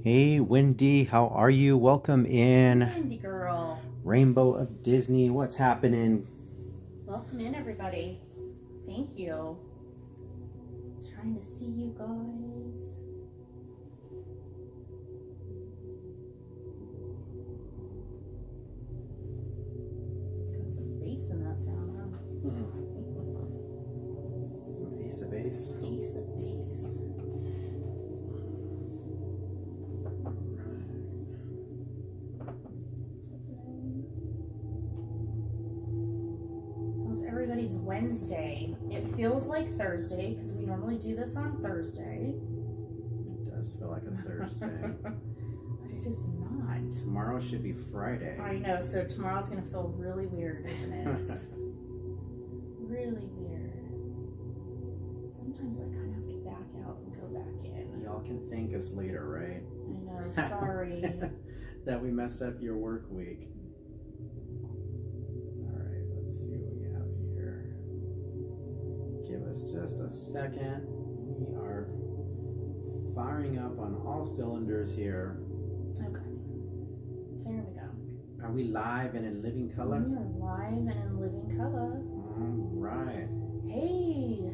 Hey Wendy, how are you? Welcome in. Wendy girl. Rainbow of Disney, what's happening? Welcome in, everybody. Thank you. Trying to see you guys. Got some bass in that sound, huh? Some ace of base. Ace of bass. How's everybody's Wednesday? It feels like Thursday because we normally do this on Thursday. It does feel like a Thursday. But it is not. Tomorrow should be Friday. I know, so tomorrow's gonna feel really weird, isn't it? Really weird. Sometimes I kind of have to back out and go back in. Y'all can thank us later, right? I know, sorry. That we messed up your work week. Alright, let's see what we have here. Give us just a second. We are firing up on all cylinders here. Okay. There we go. Are we live and in living color? We are live and in living color. Alright. Hey,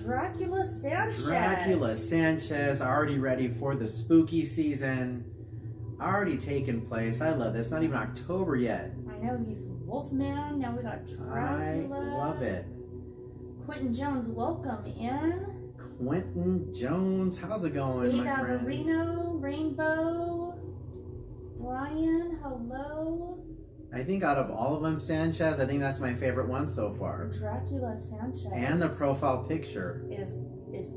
Dracula Sanchez. Dracula Sanchez, already ready for the spooky season. Already taken place. I love this. Not even October yet. I know, he's Wolfman. Now we got Dracula. I love it. Quentin Jones, welcome in. Quentin Jones, how's it going, Dave my friend? Averino, Rainbow, Brian, hello. I think out of all of them, Sanchez, I think that's my favorite one so far. Dracula Sanchez. And the profile picture. is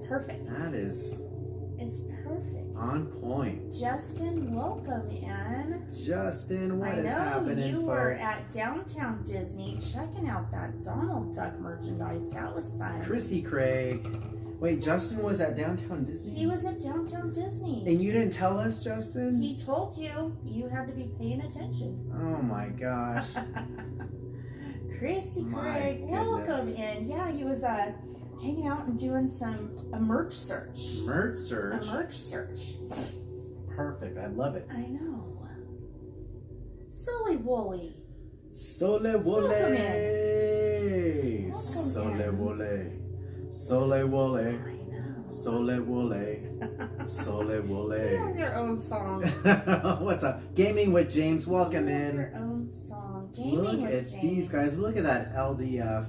perfect. That is It's perfect. on point. Justin, welcome in. Justin, what I is know happening, you folks? were at Downtown Disney checking out that Donald Duck merchandise. That was fun. Chrissy Craig. Wait, Justin was at Downtown Disney? He was at Downtown Disney. And you didn't tell us, Justin? He told you. You had to be paying attention. Oh my gosh. Chrissy My Craig, welcome goodness. in. Yeah, he was hanging out and doing a merch search. Merch search. A merch search. Perfect. I love it. I know. Silly Woolly. Sole Wole. Welcome Sole in. Wole. Sole Wole. I know. Sole Wole. Sole You Wole. have your own song. What's up? Gaming with James. Welcome You have in. your own song. Gaming Look with at James. these guys. Look at that LDF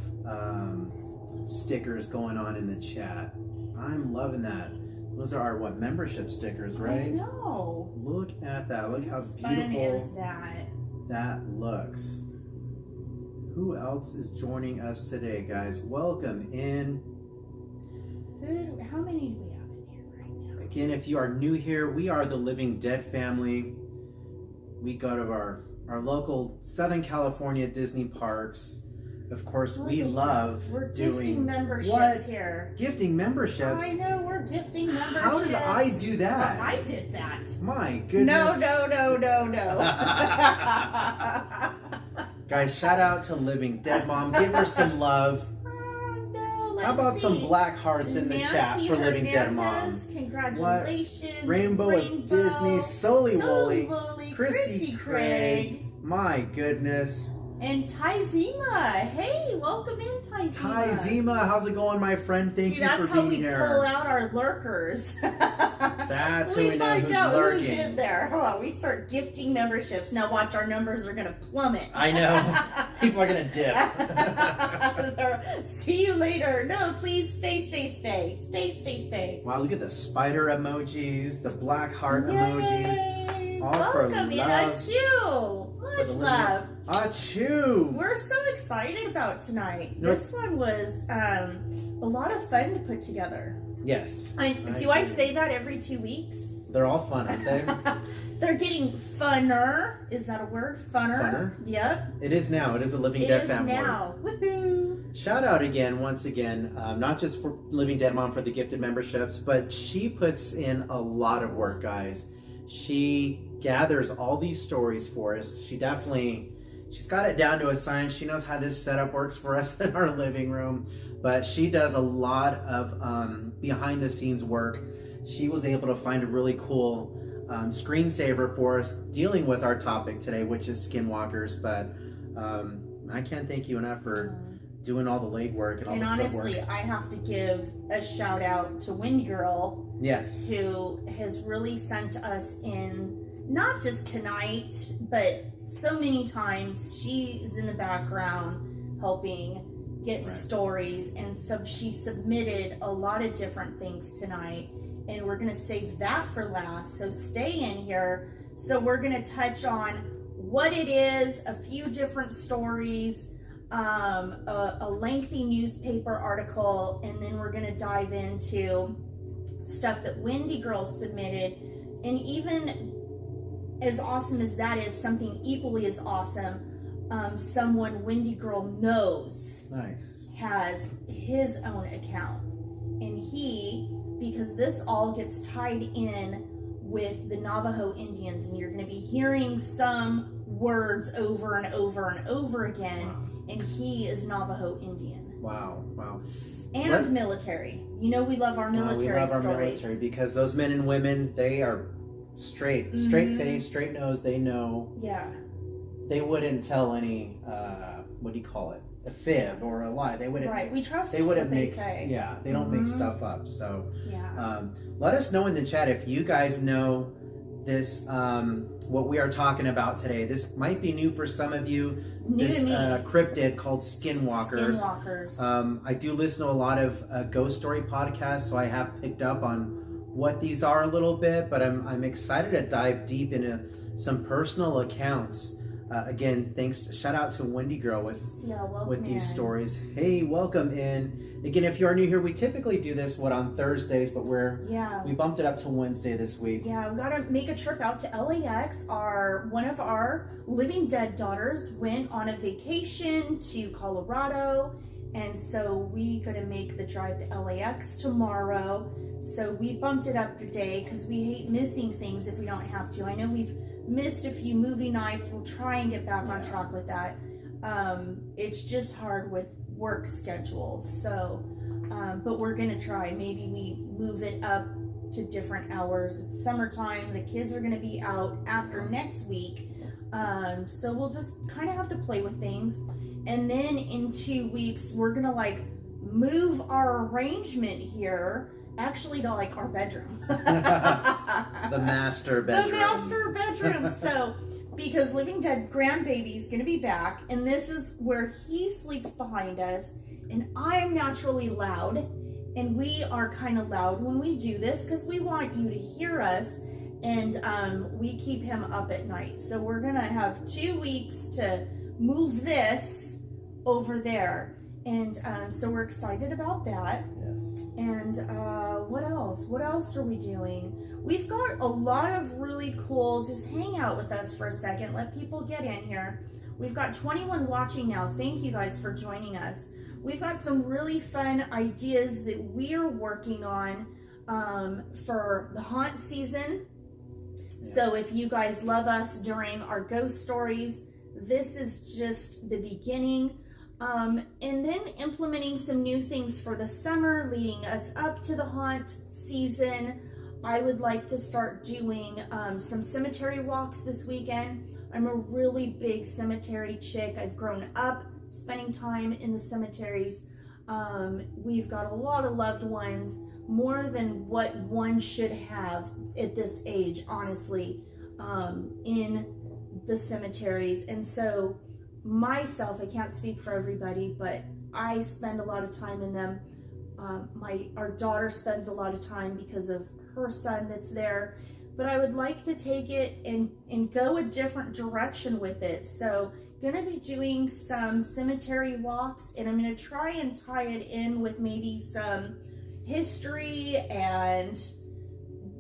stickers going on in the chat. I'm loving that. Those are our membership stickers, I right? know. Look at that. Look how Fun beautiful is that? that looks. Who else is joining us today, guys? Welcome in. How many do we have in here right now? Again, if you are new here, we are the Living Dead family. We go to our local Southern California Disney parks. Of course, we love We're doing gifting memberships what? here. Gifting memberships. I know, we're gifting memberships. How did I do that? Well, I did that. My goodness. No. Guys, shout out to Living Dead Mom. Give her some love. How about some black hearts in the chat for Living Dead Mom? Congratulations. Rainbow of Disney, Sole Wole, Chrissy Craig. My goodness. And Ty Zima. Hey, welcome in, Ty Zima. Ty Zima, how's it going, my friend? Thank you that's for how being we here. pull out our lurkers. That's who we we know find who's out lurking. who's in there. Hold on, we start gifting memberships. Now watch, our numbers are gonna plummet. I know. People are gonna dip. See you later. No, please stay. Stay. Wow, look at the spider emojis, the black heart emojis. Yay. All for Welcome in, love. Achoo. Much the love. Achoo! We're so excited about tonight. No. This one was a lot of fun to put together. Yes. Do I say that every 2 weeks? They're all fun, aren't they? They're getting funner. Is that a word? Funner? Yep. It is now. It is a Living It Dead is family. now. Woohoo! Shout out again, once again, not just for Living Dead Mom for the gifted memberships, but she puts in a lot of work, guys. She gathers all these stories for us. She's got it down to a science. She knows how this setup works for us in our living room. But she does a lot of behind the scenes work. She was able to find a really cool screensaver for us dealing with our topic today, which is skinwalkers. But I can't thank you enough for doing all the legwork and all and the honestly, footwork. I have to give a shout out to Windy Girl, Yes. who has really sent us in, not just tonight, but so many times. She's in the background helping get stories, and so she submitted a lot of different things tonight, and we're going to save that for last, so stay in here. So we're going to touch on what it is, a few different stories, a lengthy newspaper article, and then we're going to dive into stuff that Windy Girl submitted. And even as awesome as that is, something equally as awesome, someone Windy Girl knows has his own account. And he, because this all gets tied in with the Navajo Indians, and you're going to be hearing some words over and over and over again, and he is Navajo Indian. Wow. And military. You know we love our military we love our stories. military, because those men and women, they are straight face, straight nose. They know. Yeah. They wouldn't tell any, what do you call it? A fib or a lie. They wouldn't. Right. We trust they wouldn't what they make. say. Yeah. They don't make stuff up. So. Yeah. Let us know in the chat if you guys know this, what we are talking about today. This might be new for some of you. New to me. Cryptid called Skinwalkers. I do listen to a lot of ghost story podcasts, so I have picked up on what these are a little bit, but I'm excited to dive deep into some personal accounts. Again, shout out to Windy Girl with these stories. Hey, welcome in. Again, if you are new here, we typically do this on Thursdays, but we bumped it up to Wednesday this week. Yeah, we gotta make a trip out to LAX. One of our living dead daughters went on a vacation to Colorado, and so we gotta make the drive to LAX tomorrow. So we bumped it up today because we hate missing things if we don't have to. I know we've missed a few movie nights. We'll try and get back on track with that. It's just hard with work schedules. So, but we're gonna try. Maybe we move it up to different hours. It's summertime. The kids are gonna be out after next week. So we'll just kind of have to play with things. And then in 2 weeks, we're gonna move our arrangement here actually to our bedroom. The master bedroom. The master bedroom. So, because Living Dead grandbaby is going to be back, and this is where he sleeps behind us, and I'm naturally loud, and we are kind of loud when we do this because we want you to hear us, and we keep him up at night. So we're going to have 2 weeks to move this over there. And so we're excited about that. Yes. And what else? What else are we doing? We've got a lot of really cool, just hang out with us for a second. Let people get in here. We've got 21 watching now. Thank you guys for joining us. We've got some really fun ideas that we're working on for the haunt season. Yeah. So if you guys love us during our ghost stories, this is just the beginning. And then implementing some new things for the summer, leading us up to the haunt season. I would like to start doing some cemetery walks this weekend. I'm a really big cemetery chick. I've grown up spending time in the cemeteries. We've got a lot of loved ones, more than what one should have at this age, honestly, in the cemeteries. And so myself, I can't speak for everybody, but I spend a lot of time in them. Our daughter spends a lot of time because of her son that's there, but I would like to take it and go a different direction with it. So gonna be doing some cemetery walks, and I'm gonna try and tie it in with maybe some history and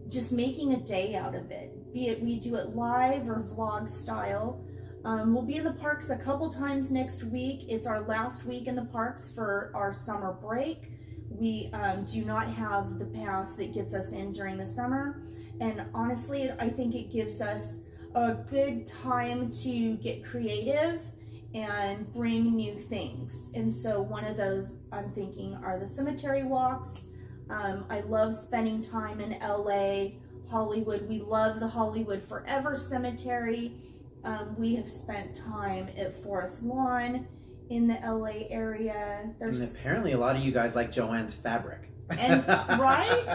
just making a day out of it. Be it we do it live or vlog style. We'll be in the parks a couple times next week. It's our last week in the parks for our summer break. We do not have the pass that gets us in during the summer. And honestly, I think it gives us a good time to get creative and bring new things. And so one of those I'm thinking are the cemetery walks. I love spending time in LA, Hollywood. We love the Hollywood Forever Cemetery. We have spent time at Forest Lawn in the LA area. And apparently a lot of you guys like Joanne's fabric. And right?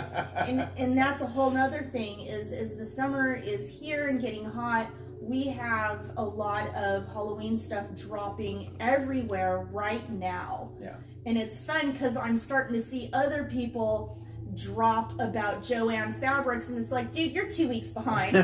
And that's a whole nother thing is the summer is here and getting hot. We have a lot of Halloween stuff dropping everywhere right now. Yeah. And it's fun because I'm starting to see other people drop about Joanne fabrics, and it's like, dude, you're 2 weeks behind.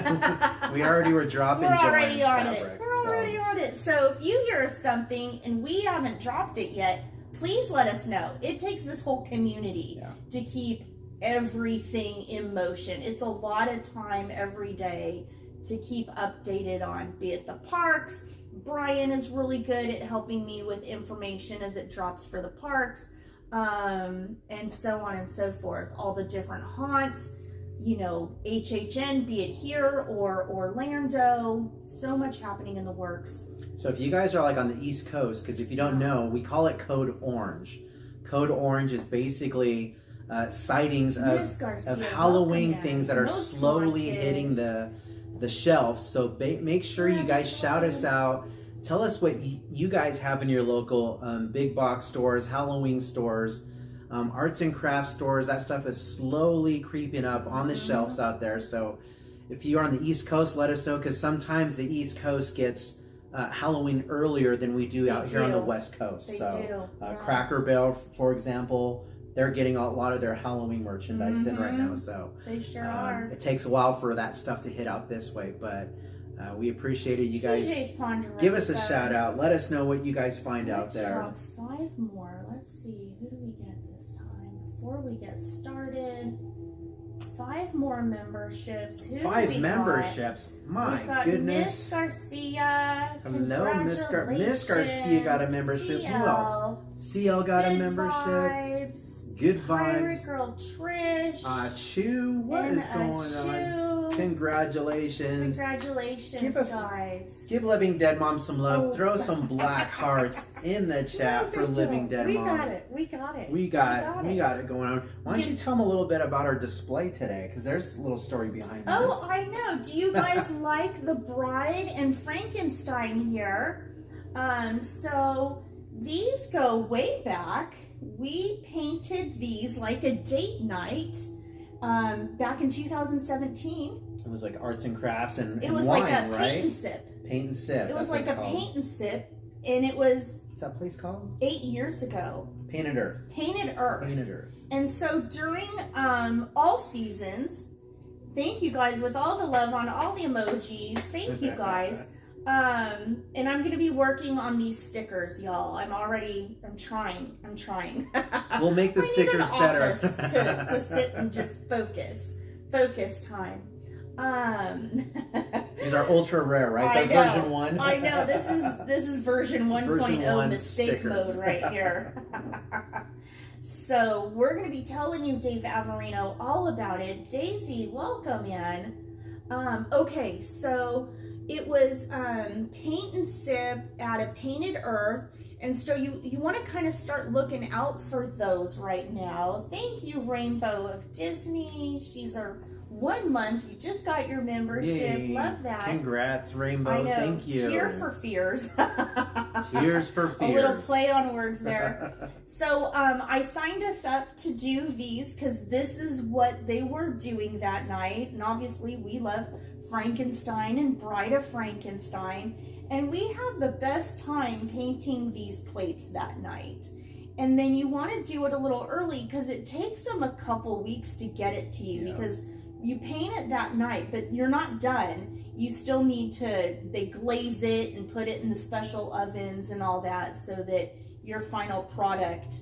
We already were dropping We're already Joanne's on fabric. it. We're already on it. So if you hear of something and we haven't dropped it yet, please let us know. It takes this whole community to keep everything in motion. It's a lot of time every day to keep updated on, be it the parks. Brian is really good at helping me with information as it drops for the parks, and so on and so forth. All the different haunts, you know, HHN, be it here or Orlando. So much happening in the works. So if you guys are like on the East Coast, because if you don't know, we call it Code Orange. Code Orange is basically sightings of Halloween things that are slowly hitting the shelves. So make sure you guys shout us out. Tell us what you guys have in your local big box stores, Halloween stores, arts and crafts stores. That stuff is slowly creeping up on the shelves out there. So if you are on the East Coast, let us know, because sometimes the East Coast gets Halloween earlier than we do out here on the West Coast. Cracker Barrel, for example, they're getting a lot of their Halloween merchandise in right now. So they sure are. It takes a while for that stuff to hit out this way, but we appreciate it. You guys give us a shout out. Let us know what you guys find out there. Drop 5 more. Let's see. Who do we get this time? Before we get started, 5 more memberships. Who 5 memberships. My goodness. Miss Garcia. Hello, Miss Garcia got a membership. Who else? CL got a membership. Vibes. Good vibes. Pirate Girl Trish. Chew. What is going on? Congratulations. Congratulations, guys. Give Living Dead Mom some love. Throw some black hearts in the chat for Living Dead Mom. We got it. We got it going on. Why don't you tell them a little bit about our display today? Because there's a little story behind this. Oh, I know. Do you guys like the Bride and Frankenstein here? So these go way back. We painted these like a date night back in 2017. It was like arts and crafts and it was wine, like a right? paint and sip. Paint and sip. It was like a paint and sip, and it was. What's that place called? 8 years ago. Painted Earth. Painted Earth. Painted Earth. And so during all seasons, thank you guys with all the love on all the emojis. Thank you guys. And I'm going to be working on these stickers, y'all. I'm trying. We'll make the stickers better. to sit and just focus time. These are ultra rare, right? They're version 1. I know. This is version 1.0 mistake stickers. mode right here. So we're going to be telling you, Dave Averino, all about it. Daisy, welcome in. Okay, so it was paint and sip at a Painted Earth, and so you want to kind of start looking out for those right now. Thank you, Rainbow of Disney. She's our 1 month. You just got your membership. Yay. Love that. Congrats, Rainbow. I know. Thank you. Tear for fears. Tears for fears. A little play on words there. So I signed us up to do these because this is what they were doing that night, and obviously we love Frankenstein and Bride of Frankenstein, and we had the best time painting these plates that night. And then you want to do it a little early because it takes them a couple weeks to get it to you, because you paint it that night, but you're not done. You still need to, they glaze it and put it in the special ovens and all that so that your final product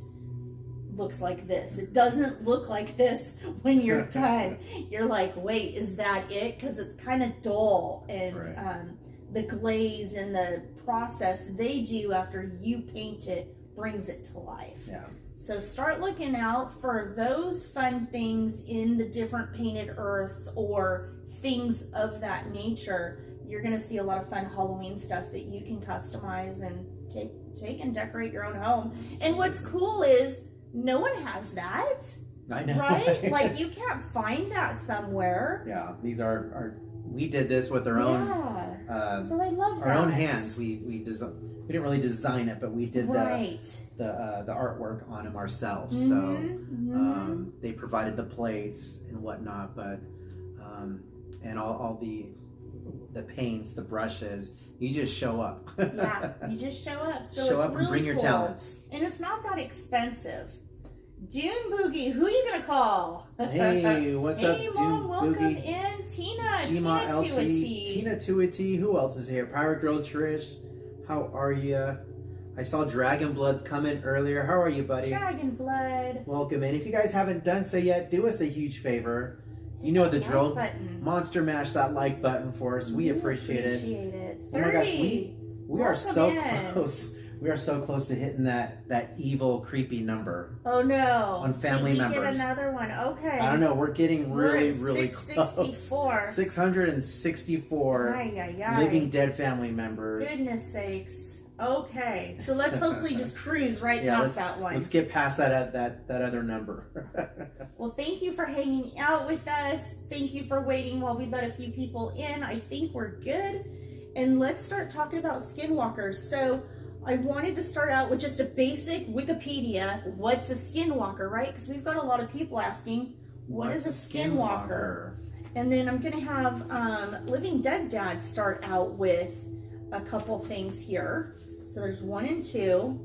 looks like this. It doesn't look like this when you're done. You're like, wait, is that it? Because it's kind of dull, and the glaze and the process they do after you paint it brings it to life. Yeah. So start looking out for those fun things in the different Painted Earths or things of that nature. You're going to see a lot of fun Halloween stuff that you can customize and take and decorate your own home. And what's cool is no one has that. I know. Right? Like, you can't find that somewhere. Yeah, these are we did this with our own. So I love our that. own hands. We didn't really design it, but we did right. the artwork on them ourselves. Mm-hmm. So they provided the plates and whatnot, but and all the paints, the brushes. You just show up. Yeah, you just show up. So show it's up really and bring your cool. talents. And it's not that expensive. Dune Boogie, who are you gonna call? Hey, what's up, Hey, Dune Mom, welcome Boogie? in. Tina Shima to a LT, T. Tina to a T. Who else is here? Pirate Girl Trish, how are you? I saw Dragon Blood come in earlier. How are you, buddy? Dragon Blood. Welcome in. If you guys haven't done so yet, do us a huge favor. You know the drill. Button. Monster mash that like button for us. We appreciate it. 30. Oh my gosh, we are so in. close. We are so close to hitting that evil, creepy number. Oh no! On family Did we members. Get another one. Okay. I don't know. We're getting really, really 664. close. 664 living dead family members. Goodness sakes. Okay, so let's hopefully just cruise right past that one. Let's get past that other number. Well, thank you for hanging out with us. Thank you for waiting while we let a few people in. I think we're good. And let's start talking about skinwalkers. So I wanted to start out with just a basic Wikipedia. What's a skinwalker, right? Because we've got a lot of people asking, what is a skinwalker? And then I'm going to have Living Dead Dad start out with a couple things here. So there's 1 and 2.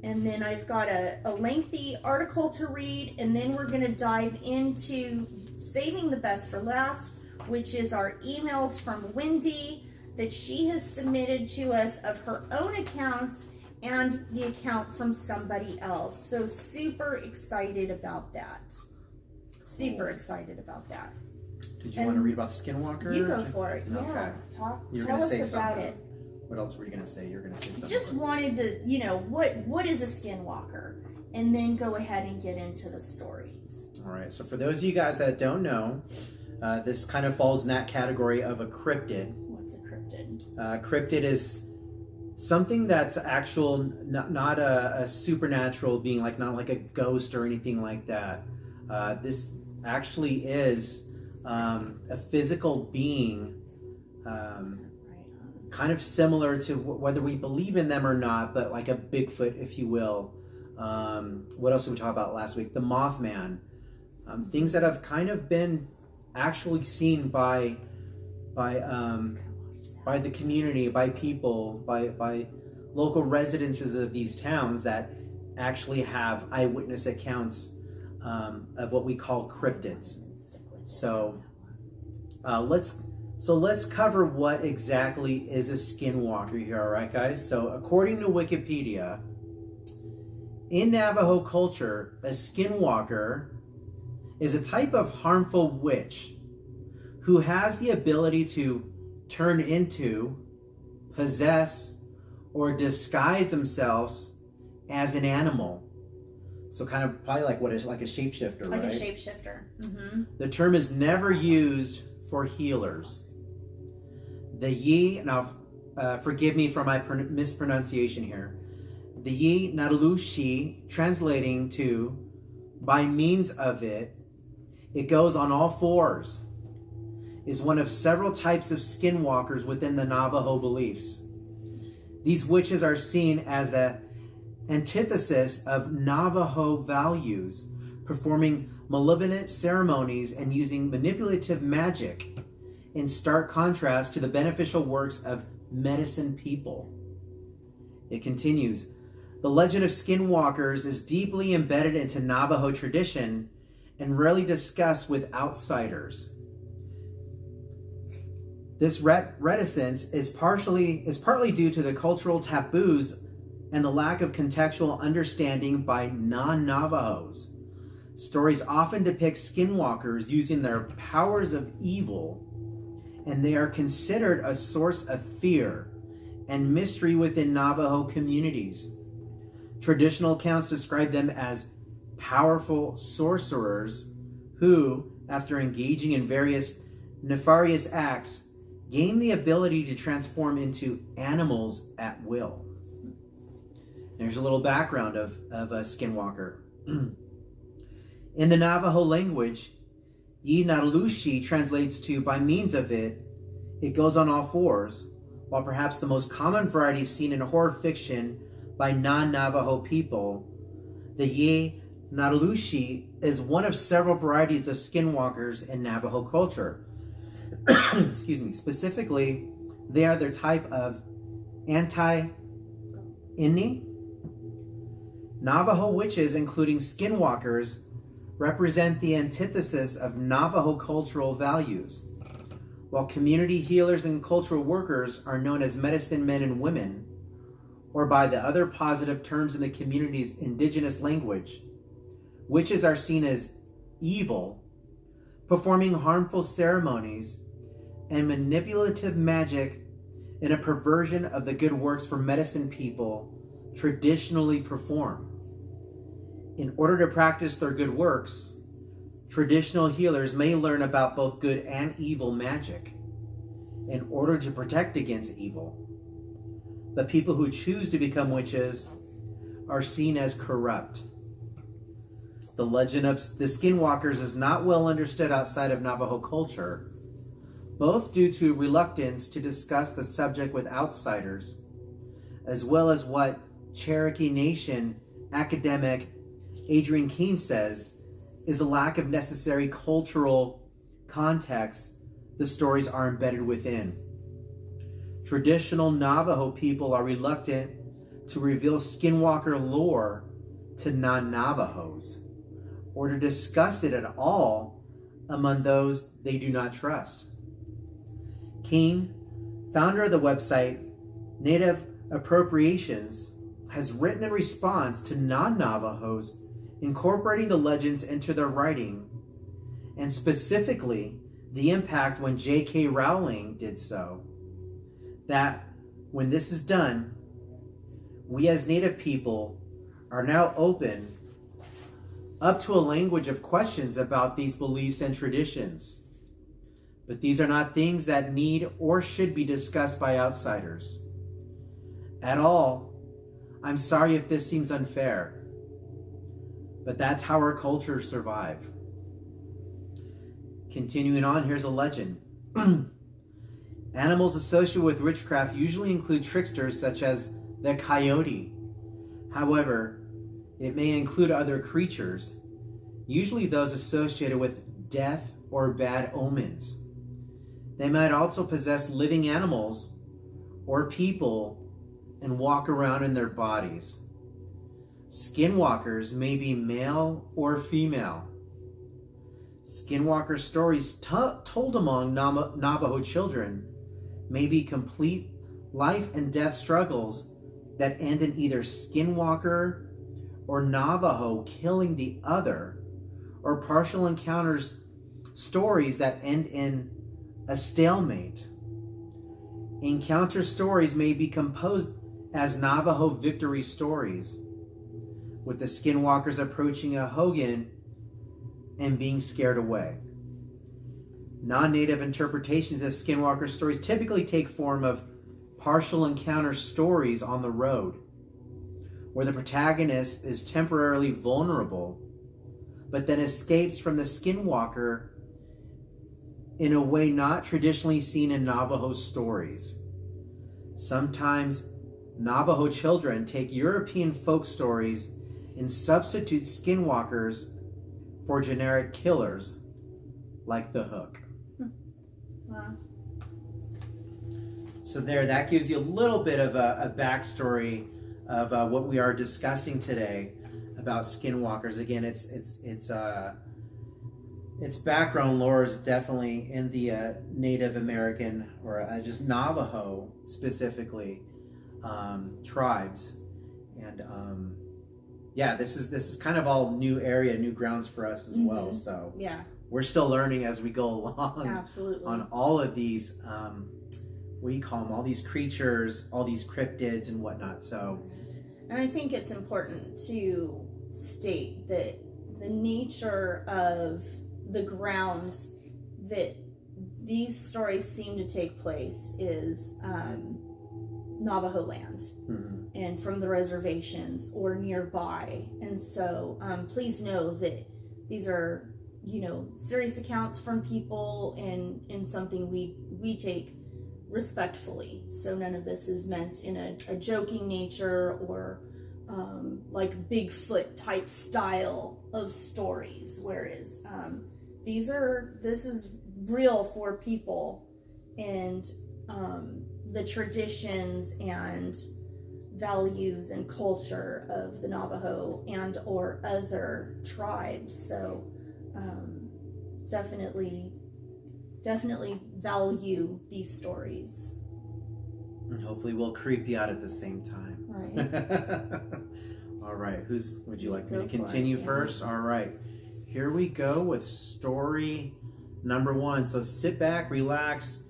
And then I've got a lengthy article to read. And then we're going to dive into saving the best for last, which is our emails from Wendy that she has submitted to us of her own accounts and the account from somebody else. So super excited about that. Super excited about that. Did you want to read about the Skinwalker? You go for it. Okay. Yeah. Tell us about it. What else were you going to say? You're going to say something. Just wanted to, what is a skinwalker? And then go ahead and get into the stories. All right. So for those of you guys that don't know, this kind of falls in that category of a cryptid. What's a cryptid? Cryptid is something that's actual, not a supernatural being, not like a ghost or anything like that. This actually is a physical being, kind of similar to whether we believe in them or not, but like a Bigfoot, if you will. What else did we talk about last week? The Mothman. Things that have kind of been actually seen by the community, by people, by local residences of these towns that actually have eyewitness accounts of what we call cryptids. So let's cover what exactly is a skinwalker here, all right, guys? So according to Wikipedia, in Navajo culture, a skinwalker is a type of harmful witch who has the ability to turn into, possess, or disguise themselves as an animal. So kind of probably like like a shapeshifter, like right? Like a shapeshifter. Mm-hmm. The term is never used for healers. The Yi, now forgive me for my mispronunciation here. The Yi Nadalushi, translating to by means of it, it goes on all fours, is one of several types of skinwalkers within the Navajo beliefs. These witches are seen as the antithesis of Navajo values, performing malevolent ceremonies and using manipulative magic, in stark contrast to the beneficial works of medicine people. It continues, the legend of skinwalkers is deeply embedded into Navajo tradition and rarely discussed with outsiders. This reticence is partly due to the cultural taboos and the lack of contextual understanding by non-Navajos. Stories often depict skinwalkers using their powers of evil, and they are considered a source of fear and mystery within Navajo communities. Traditional accounts describe them as powerful sorcerers who, after engaging in various nefarious acts, gain the ability to transform into animals at will. There's a little background of a skinwalker. In the Navajo language, Yi Natalushi translates to by means of it, it goes on all fours, while perhaps the most common variety seen in horror fiction by non-Navajo people, the Ye Natalushi is one of several varieties of skinwalkers in Navajo culture. Excuse me. Specifically, they are the type of anti-Inni. Navajo witches, including skinwalkers, represent the antithesis of Navajo cultural values. While community healers and cultural workers are known as medicine men and women, or by the other positive terms in the community's indigenous language, witches are seen as evil, performing harmful ceremonies and manipulative magic in a perversion of the good works for medicine people traditionally perform. In order to practice their good works, traditional healers may learn about both good and evil magic in order to protect against evil. The people who choose to become witches are seen as corrupt. The legend of the Skinwalkers is not well understood outside of Navajo culture, both due to reluctance to discuss the subject with outsiders, as well as what Cherokee Nation academic Adrian Keene says is a lack of necessary cultural context the stories are embedded within. Traditional Navajo people are reluctant to reveal Skinwalker lore to non-Navajos, or to discuss it at all among those they do not trust. Keene, founder of the website Native Appropriations, has written in response to non-Navajos incorporating the legends into their writing, and specifically the impact when J.K. Rowling did so, that when this is done, we as Native people are now open up to a language of questions about these beliefs and traditions. But these are not things that need or should be discussed by outsiders at all. I'm sorry if this seems unfair, but that's how our cultures survive. Continuing on, here's a legend. Animals associated with witchcraft usually include tricksters such as the coyote. However, it may include other creatures, usually those associated with death or bad omens. They might also possess living animals or people and walk around in their bodies. Skinwalkers may be male or female. Skinwalker stories told among Navajo children may be complete life and death struggles that end in either Skinwalker or Navajo killing the other, or partial encounters stories that end in a stalemate. Encounter stories may be composed as Navajo victory stories, with the Skinwalkers approaching a hogan and being scared away. Non-native interpretations of Skinwalker stories typically take form of partial encounter stories on the road, where the protagonist is temporarily vulnerable, but then escapes from the Skinwalker in a way not traditionally seen in Navajo stories. Sometimes Navajo children take European folk stories and substitute Skinwalkers for generic killers like the Hook. Wow. So that gives you a little bit of a backstory of what we are discussing today about Skinwalkers. Again, its background lore is definitely in the Native American, or just Navajo specifically, tribes, and this is kind of all new area, new grounds for us as well. So yeah, we're still learning as we go along. Absolutely. On all of these, what do you call them? All these creatures, all these cryptids and whatnot. So, and I think it's important to state that the nature of the grounds that these stories seem to take place is Navajo land, and from the reservations or nearby. And so please know that These are, you know, serious accounts from people and something we take respectfully. So none of this is meant in a joking nature or like Bigfoot type style of stories. Whereas this is real for people and the traditions and values and culture of the Navajo and or other tribes. So definitely value these stories. And hopefully we'll creep you out at the same time. Right. All right. Would you like me Go to for continue it, yeah. first? All right. Here we go with story number 1. So sit back, relax,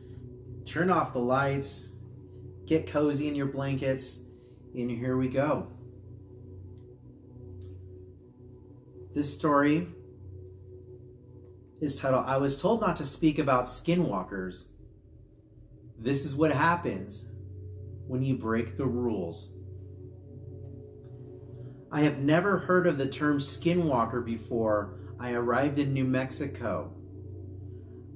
turn off the lights, get cozy in your blankets, and here we go. This story is titled, I Was Told Not to Speak About Skinwalkers. This is what happens when you break the rules. I have never heard of the term Skinwalker before I arrived in New Mexico.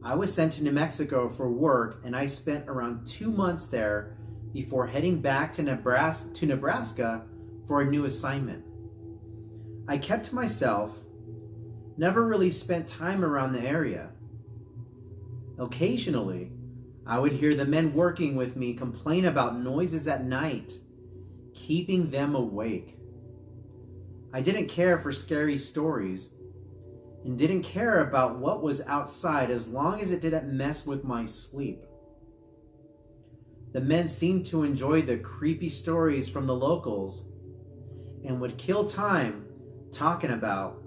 I was sent to New Mexico for work, and I spent around 2 months there before heading back to Nebraska for a new assignment. I kept to myself, never really spent time around the area. Occasionally, I would hear the men working with me complain about noises at night, keeping them awake. I didn't care for scary stories and didn't care about what was outside as long as it didn't mess with my sleep. The men seemed to enjoy the creepy stories from the locals and would kill time talking about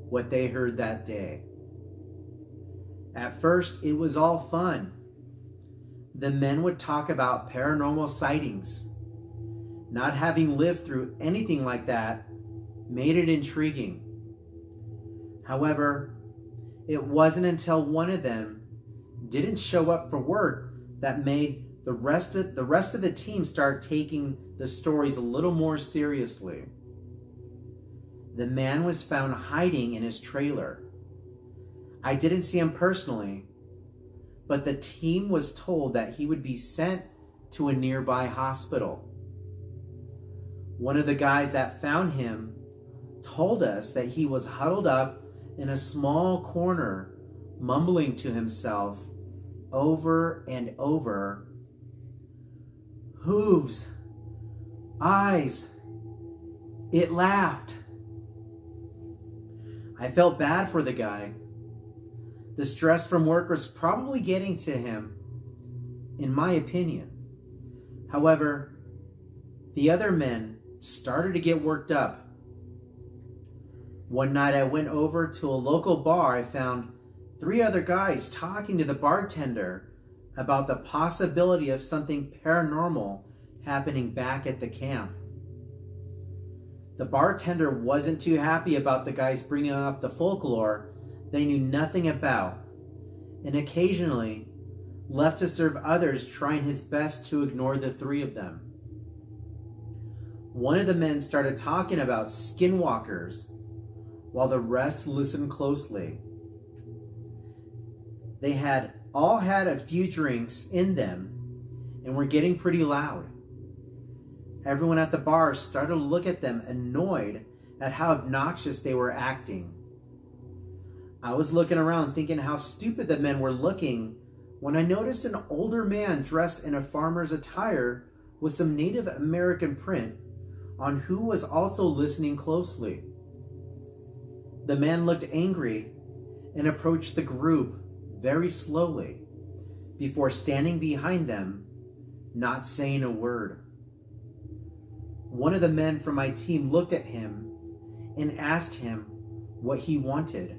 what they heard that day. At first, it was all fun. The men would talk about paranormal sightings. Not having lived through anything like that made it intriguing. However, it wasn't until one of them didn't show up for work that made the rest of the team start taking the stories a little more seriously. The man was found hiding in his trailer. I didn't see him personally, but the team was told that he would be sent to a nearby hospital. One of the guys that found him told us that he was huddled up in a small corner, mumbling to himself over and over, "Hooves, eyes, it laughed." I felt bad for the guy. The stress from work was probably getting to him, in my opinion. However, the other men started to get worked up. One night I went over to a local bar. I found 3 other guys talking to the bartender about the possibility of something paranormal happening back at the camp. The bartender wasn't too happy about the guys bringing up the folklore they knew nothing about, and occasionally left to serve others, trying his best to ignore the 3 of them. One of the men started talking about skinwalkers, while the rest listened closely. They had all had a few drinks in them and were getting pretty loud. Everyone at the bar started to look at them, annoyed at how obnoxious they were acting. I was looking around thinking how stupid the men were looking when I noticed an older man dressed in a farmer's attire with some Native American print on who was also listening closely. The man looked angry and approached the group very slowly before standing behind them, not saying a word. One of the men from my team looked at him and asked him what he wanted.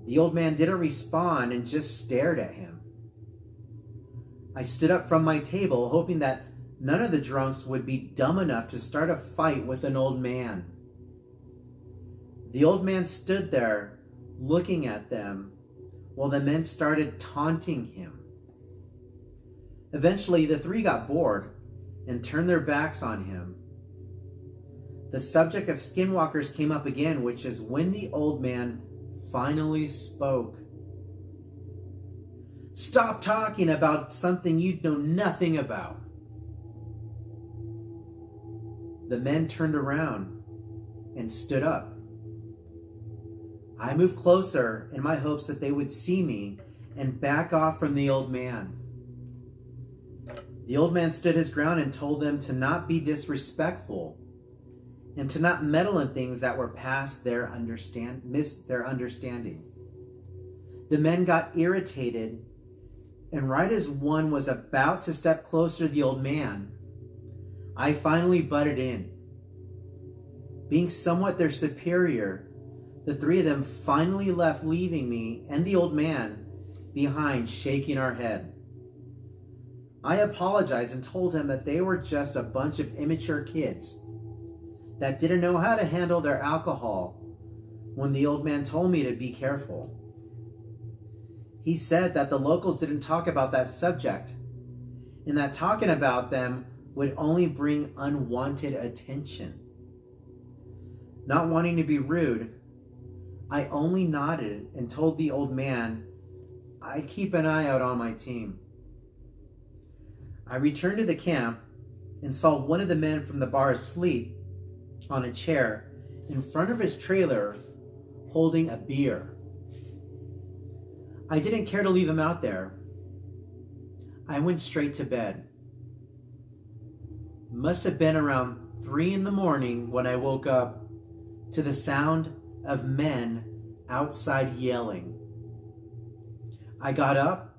The old man didn't respond and just stared at him. I stood up from my table, hoping that none of the drunks would be dumb enough to start a fight with an old man. The old man stood there looking at them while the men started taunting him. Eventually, the 3 got bored and turned their backs on him. The subject of skinwalkers came up again, which is when the old man finally spoke. "Stop talking about something you know nothing about." The men turned around and stood up. I moved closer in my hopes that they would see me and back off from the old man. The old man stood his ground and told them to not be disrespectful and to not meddle in things that were past their understanding. The men got irritated, and right as one was about to step closer to the old man, I finally butted in. Being somewhat their superior, the three of them finally left, leaving me and the old man behind, shaking our head. I apologized and told him that they were just a bunch of immature kids that didn't know how to handle their alcohol when the old man told me to be careful. He said that the locals didn't talk about that subject and that talking about them would only bring unwanted attention. Not wanting to be rude, I only nodded and told the old man I'd keep an eye out on my team. I returned to the camp and saw one of the men from the bar asleep on a chair in front of his trailer holding a beer. I didn't care to leave him out there. I went straight to bed. It must have been around 3 a.m. when I woke up to the sound of men outside yelling. I got up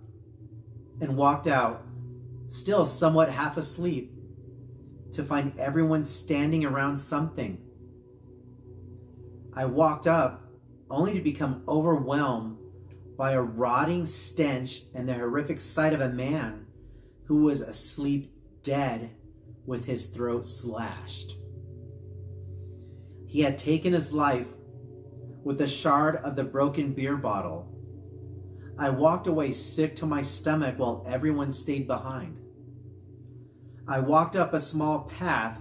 and walked out, still somewhat half asleep, to find everyone standing around something. I walked up only to become overwhelmed by a rotting stench and the horrific sight of a man who was asleep dead with his throat slashed. He had taken his life with a shard of the broken beer bottle. I walked away sick to my stomach while everyone stayed behind. I walked up a small path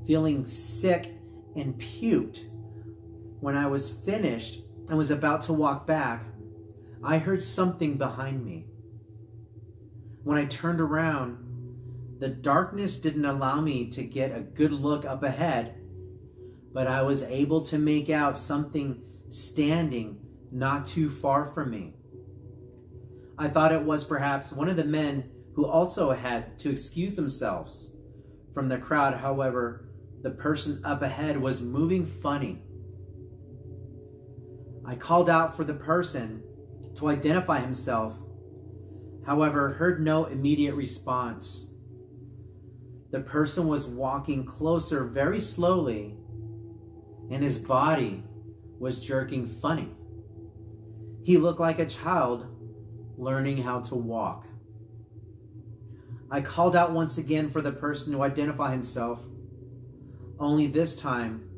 feeling sick and puked. When I was finished and was about to walk back, I heard something behind me. When I turned around, the darkness didn't allow me to get a good look up ahead, but I was able to make out something standing not too far from me. I thought it was perhaps one of the men who also had to excuse themselves from the crowd. However, the person up ahead was moving funny. I called out for the person to identify himself, however, heard no immediate response. The person was walking closer very slowly, and his body was jerking funny. He looked like a child learning how to walk. I called out once again for the person to identify himself, only this time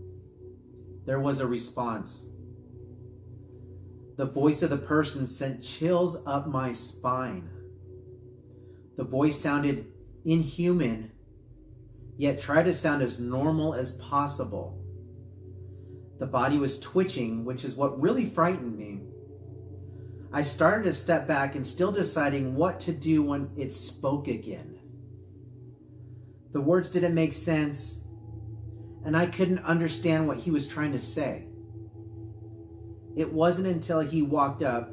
there was a response. The voice of the person sent chills up my spine. The voice sounded inhuman, yet tried to sound as normal as possible. The body was twitching, which is what really frightened me. I started to step back and still deciding what to do when it spoke again. The words didn't make sense, and I couldn't understand what he was trying to say. It wasn't until he walked up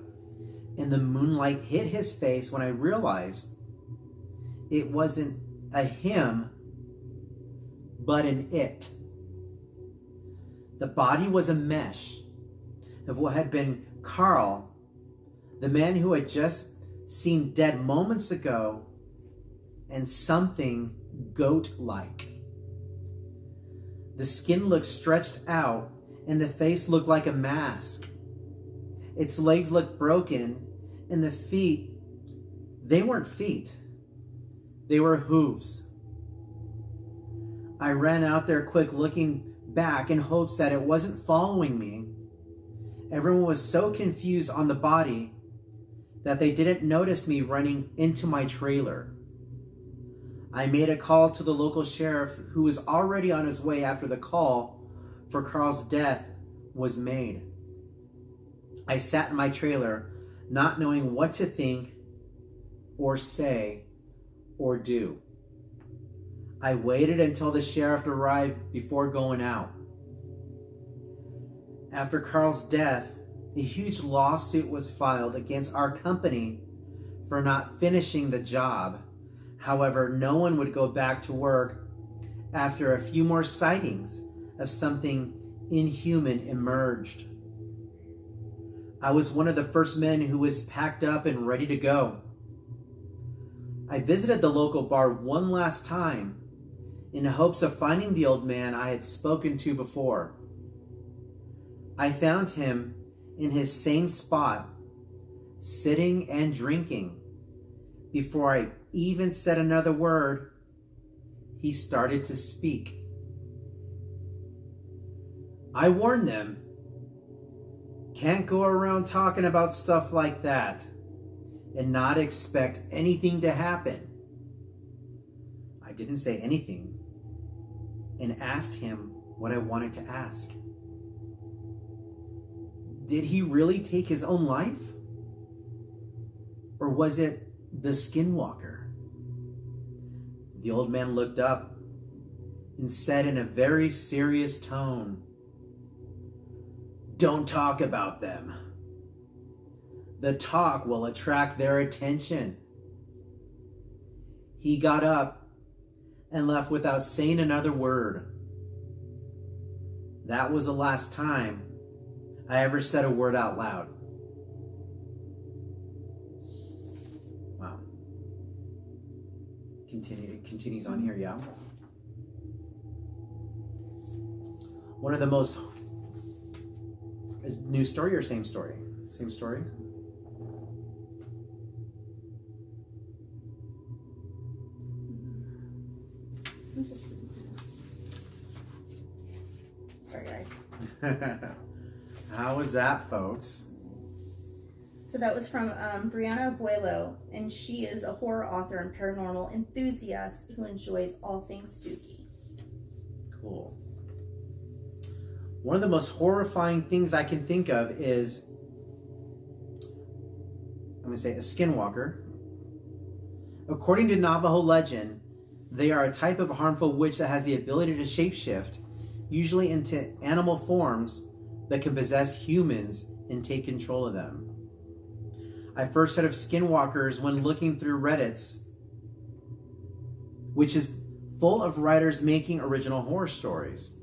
and the moonlight hit his face when I realized it wasn't a him, but an it. The body was a mesh of what had been Carl, the man who had just seemed dead moments ago, and something goat-like. The skin looked stretched out, and the face looked like a mask. Its legs looked broken, and the feet, they weren't feet. They were hooves. I ran out there quick, looking back in hopes that it wasn't following me. Everyone was so confused on the body that they didn't notice me running into my trailer. I made a call to the local sheriff, who was already on his way after the call for Carl's death was made. I sat in my trailer, not knowing what to think or say or do. I waited until the sheriff arrived before going out. After Carl's death, a huge lawsuit was filed against our company for not finishing the job. However, no one would go back to work after a few more sightings of something inhuman emerged. I was one of the first men who was packed up and ready to go. I visited the local bar one last time in hopes of finding the old man I had spoken to before. I found him in his same spot, sitting and drinking. Before I even said another word, he started to speak. I warned them, can't go around talking about stuff like that and not expect anything to happen. I didn't say anything and asked him what I wanted to ask. Did he really take his own life? Or was it the Skinwalker? The old man looked up and said in a very serious tone, "Don't talk about them. The talk will attract their attention." He got up and left without saying another word. That was the last time I ever said a word out loud. Wow. It continues on here, yeah. One of the most... Is new story or same story? Same story? Sorry, guys. How was that, folks? So that was from Brianna Abuelo, and she is a horror author and paranormal enthusiast who enjoys all things spooky. Cool. One of the most horrifying things I can think of is, I'm going to say, a Skinwalker. According to Navajo legend, they are a type of harmful witch that has the ability to shapeshift, usually into animal forms, that can possess humans and take control of them. I first heard of Skinwalkers when looking through Reddit's, which is full of writers making original horror stories.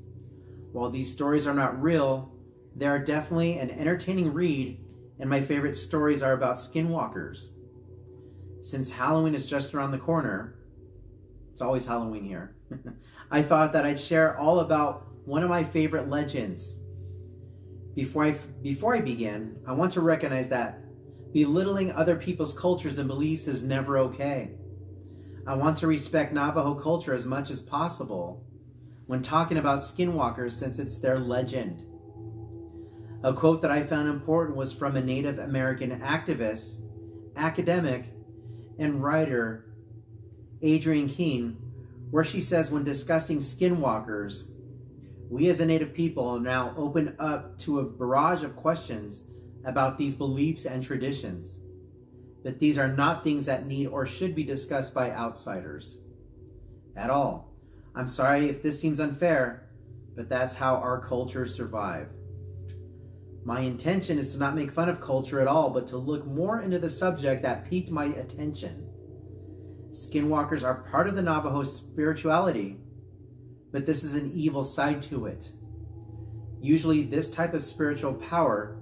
While these stories are not real, they are definitely an entertaining read, and my favorite stories are about Skinwalkers. Since Halloween is just around the corner, it's always Halloween here, I thought that I'd share all about one of my favorite legends. Before I begin, I want to recognize that belittling other people's cultures and beliefs is never okay. I want to respect Navajo culture as much as possible when talking about Skinwalkers, since it's their legend. A quote that I found important was from a Native American activist, academic, and writer, Adrienne Keene, where she says, when discussing Skinwalkers, we as a Native people now open up to a barrage of questions about these beliefs and traditions. But these are not things that need or should be discussed by outsiders at all. I'm sorry if this seems unfair, but that's how our cultures survive. My intention is to not make fun of culture at all, but to look more into the subject that piqued my attention. Skinwalkers are part of the Navajo spirituality, but this is an evil side to it. Usually this type of spiritual power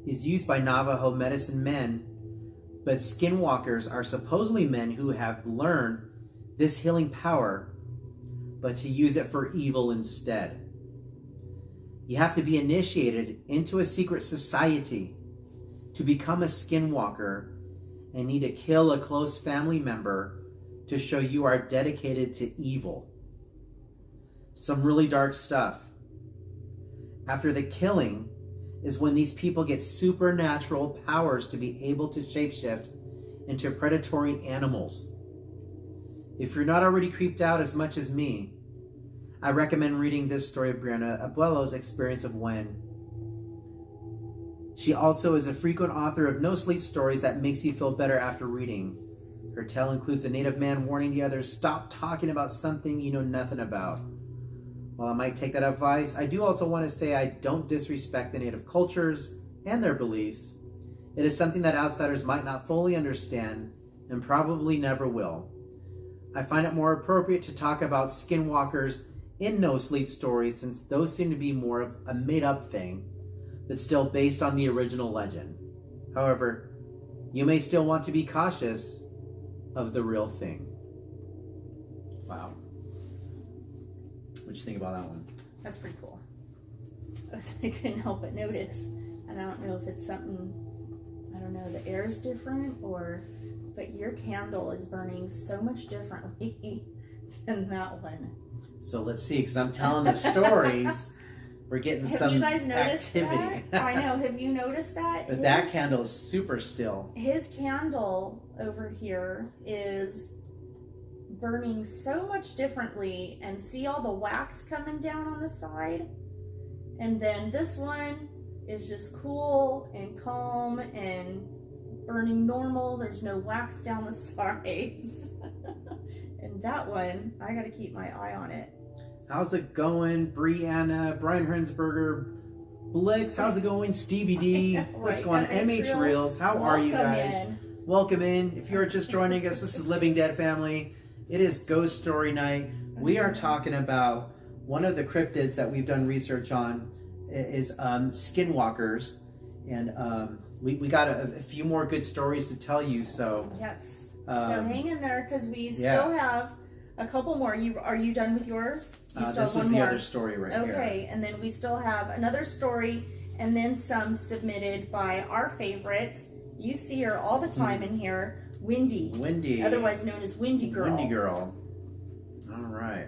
is used by Navajo medicine men, but Skinwalkers are supposedly men who have learned this healing power, but to use it for evil instead. You have to be initiated into a secret society to become a Skinwalker and need to kill a close family member to show you are dedicated to evil. Some really dark stuff. After the killing is when these people get supernatural powers to be able to shapeshift into predatory animals. If you're not already creeped out as much as me, I recommend reading this story of Brianna Abuelo's experience of when She also is a frequent author of no sleep stories that makes you feel better after reading. Her tale includes a native man warning the others, stop talking about something you know nothing about. While I might take that advice, I do also want to say I don't disrespect the native cultures and their beliefs. It is something that outsiders might not fully understand and probably never will. I find it more appropriate to talk about skinwalkers in no sleep stories, since those seem to be more of a made-up thing, but still based on the original legend. However, you may still want to be cautious of the real thing. Wow. What'd you think about that one? That's pretty cool. I couldn't help but notice. And I don't know if it's something, I don't know, the air's different or, but your candle is burning so much differently than that one. So let's see, because I'm telling the stories, we're getting Have you guys noticed activity. that? I know. Have you noticed that? But that candle is super still. His candle over here is burning so much differently, and see all the wax coming down on the side? And then this one is just cool and calm and burning normal. There's no wax down the sides. And that one, I gotta keep my eye on it. How's it going, Brianna, Brian Hernsberger, Blix? How's it going, Stevie D? What's going on, MH Reels? How are you guys? Welcome in. If you're just joining us, this is Living Dead Family. It is Ghost Story Night. We are talking about one of the cryptids that we've done research on is skinwalkers, and we got a few more good stories to tell you. So yes. So hang in there, because we still have a couple more. Are you done with yours? You still this have is one the more. other story right here. Okay, and then we still have another story, and then some submitted by our favorite. You see her all the time in here, Wendy. Wendy. Otherwise known as Windy Girl. Windy Girl. All right.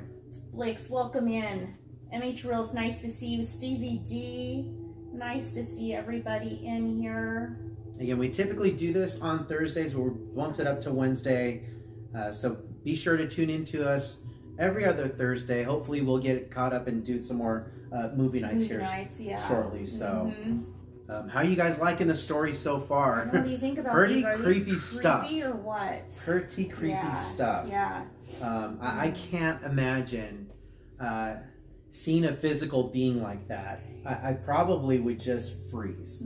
Blix, welcome in. MH Reels, nice to see you. Stevie D, nice to see everybody in here. Again, we typically do this on Thursdays, but we bumped it up to Wednesday. So be sure to tune in to us every other Thursday. Hopefully we'll get caught up and do some more movie nights shortly. So how are you guys liking the story so far? What do you think about Pretty these? Are creepy these stuff. Creepy or what? Pretty creepy stuff. Yeah. I can't imagine seeing a physical being like that. I probably would just freeze.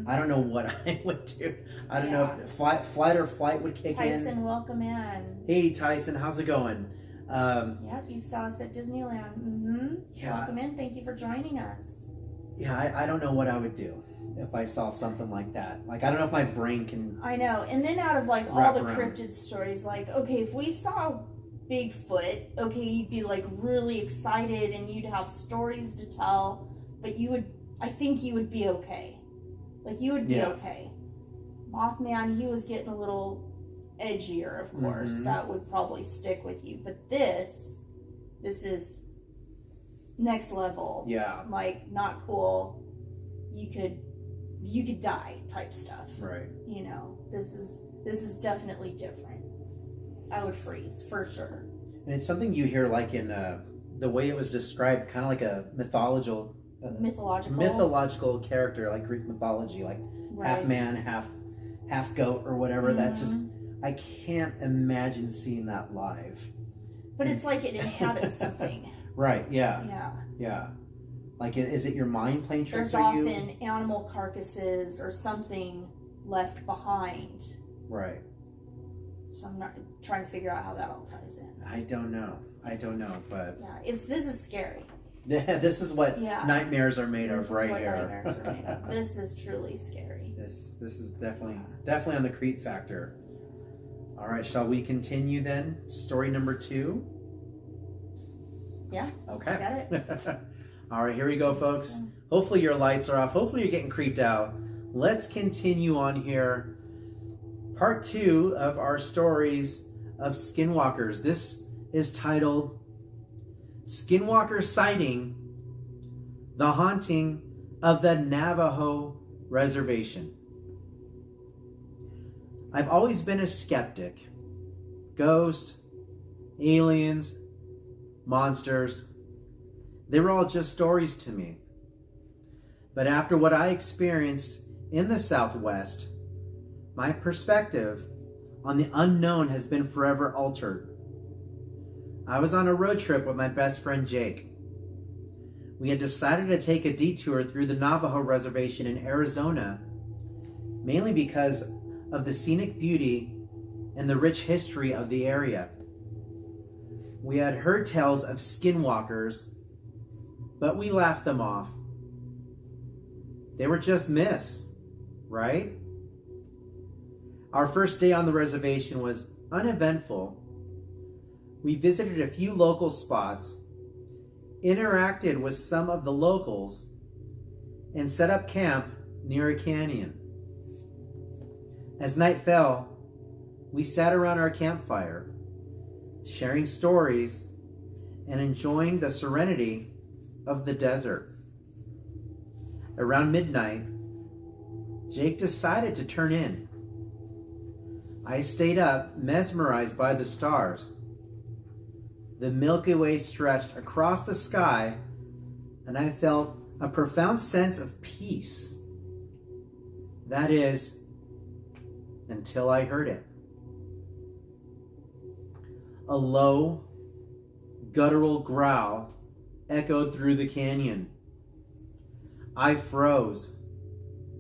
I don't know what I would do. I don't know if flight or flight would kick in. Tyson, welcome in. Hey Tyson, how's it going? Yep, you saw us at Disneyland. Yeah. Welcome in. Thank you for joining us. Yeah, I don't know what I would do if I saw something like that. Like, I don't know if my brain can. I know. And then out of like all the cryptid stories, like, okay, if we saw Bigfoot, okay, you'd be like really excited and you'd have stories to tell, but I think you would be okay. Like, you would be okay. Mothman, he was getting a little edgier, of course. That would probably stick with you. But this is next level. Yeah. Like, not cool. You could die type stuff. Right. You know, this is definitely different. I would freeze for sure. And it's something you hear like in the way it was described, kind of like a mythological character, like Greek mythology, like half man, half goat or whatever. That just, I can't imagine seeing that live. But it's like it inhabits something. Right. Yeah. Yeah. Yeah. Like, is it your mind playing tricks? There's often animal carcasses or something left behind. Right. So I'm not trying to figure out how that all ties in. I don't know, but yeah, this is scary. This is what nightmares are made of right here. Nightmares are made of. This is truly scary. This is definitely on the creep factor. All right, shall we continue then? Story number 2. Yeah. Okay. I got it. All right, here we go, folks. Hopefully your lights are off. Hopefully you're getting creeped out. Let's continue on here. Part 2 of our stories of skinwalkers. This is titled Skinwalker Sighting, The Haunting of the Navajo Reservation. I've always been a skeptic. Ghosts, aliens, monsters, they were all just stories to me. But after what I experienced in the Southwest, my perspective on the unknown has been forever altered. I was on a road trip with my best friend Jake. We had decided to take a detour through the Navajo reservation in Arizona, mainly because of the scenic beauty and the rich history of the area. We had heard tales of skinwalkers, but we laughed them off. They were just myths, right? Our first day on the reservation was uneventful. We visited a few local spots, interacted with some of the locals, and set up camp near a canyon. As night fell, we sat around our campfire, sharing stories and enjoying the serenity of the desert. Around midnight, Jake decided to turn in. I stayed up, mesmerized by the stars. The Milky Way stretched across the sky, and I felt a profound sense of peace. That is, until I heard it. A low, guttural growl echoed through the canyon. I froze,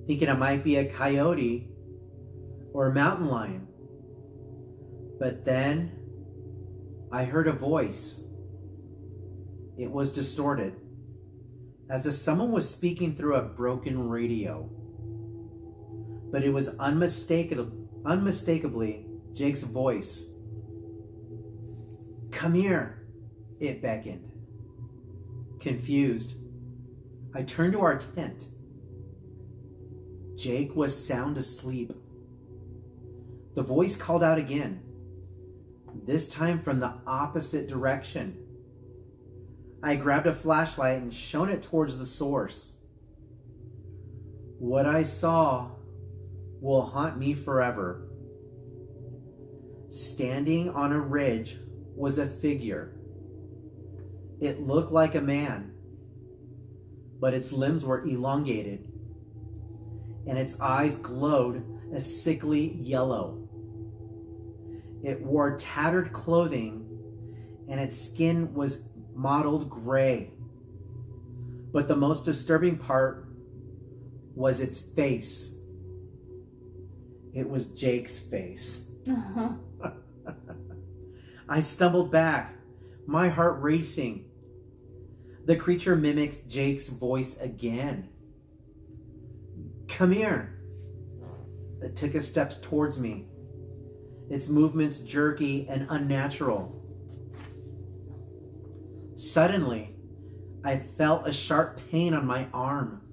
thinking it might be a coyote or a mountain lion. But then I heard a voice. It was distorted, as if someone was speaking through a broken radio. But it was unmistakably Jake's voice. "Come here," it beckoned. Confused, I turned to our tent. Jake was sound asleep. The voice called out again, this time from the opposite direction. I grabbed a flashlight and shone it towards the source. What I saw will haunt me forever. Standing on a ridge was a figure. It looked like a man, but its limbs were elongated, and its eyes glowed a sickly yellow. It wore tattered clothing, and its skin was mottled gray. But the most disturbing part was its face. It was Jake's face. I stumbled back, my heart racing. The creature mimicked Jake's voice again. "Come here." It took a step towards me, its movements jerky and unnatural. Suddenly, I felt a sharp pain on my arm.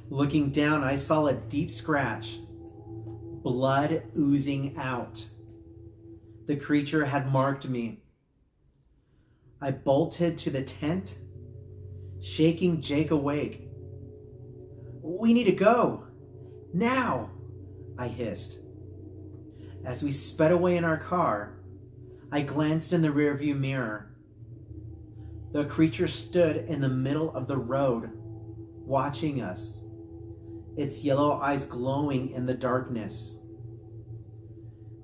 Looking down, I saw a deep scratch, blood oozing out. The creature had marked me. I bolted to the tent, shaking Jake awake. "We need to go. Now," I hissed. As we sped away in our car, I glanced in the rearview mirror. The creature stood in the middle of the road, watching us, its yellow eyes glowing in the darkness.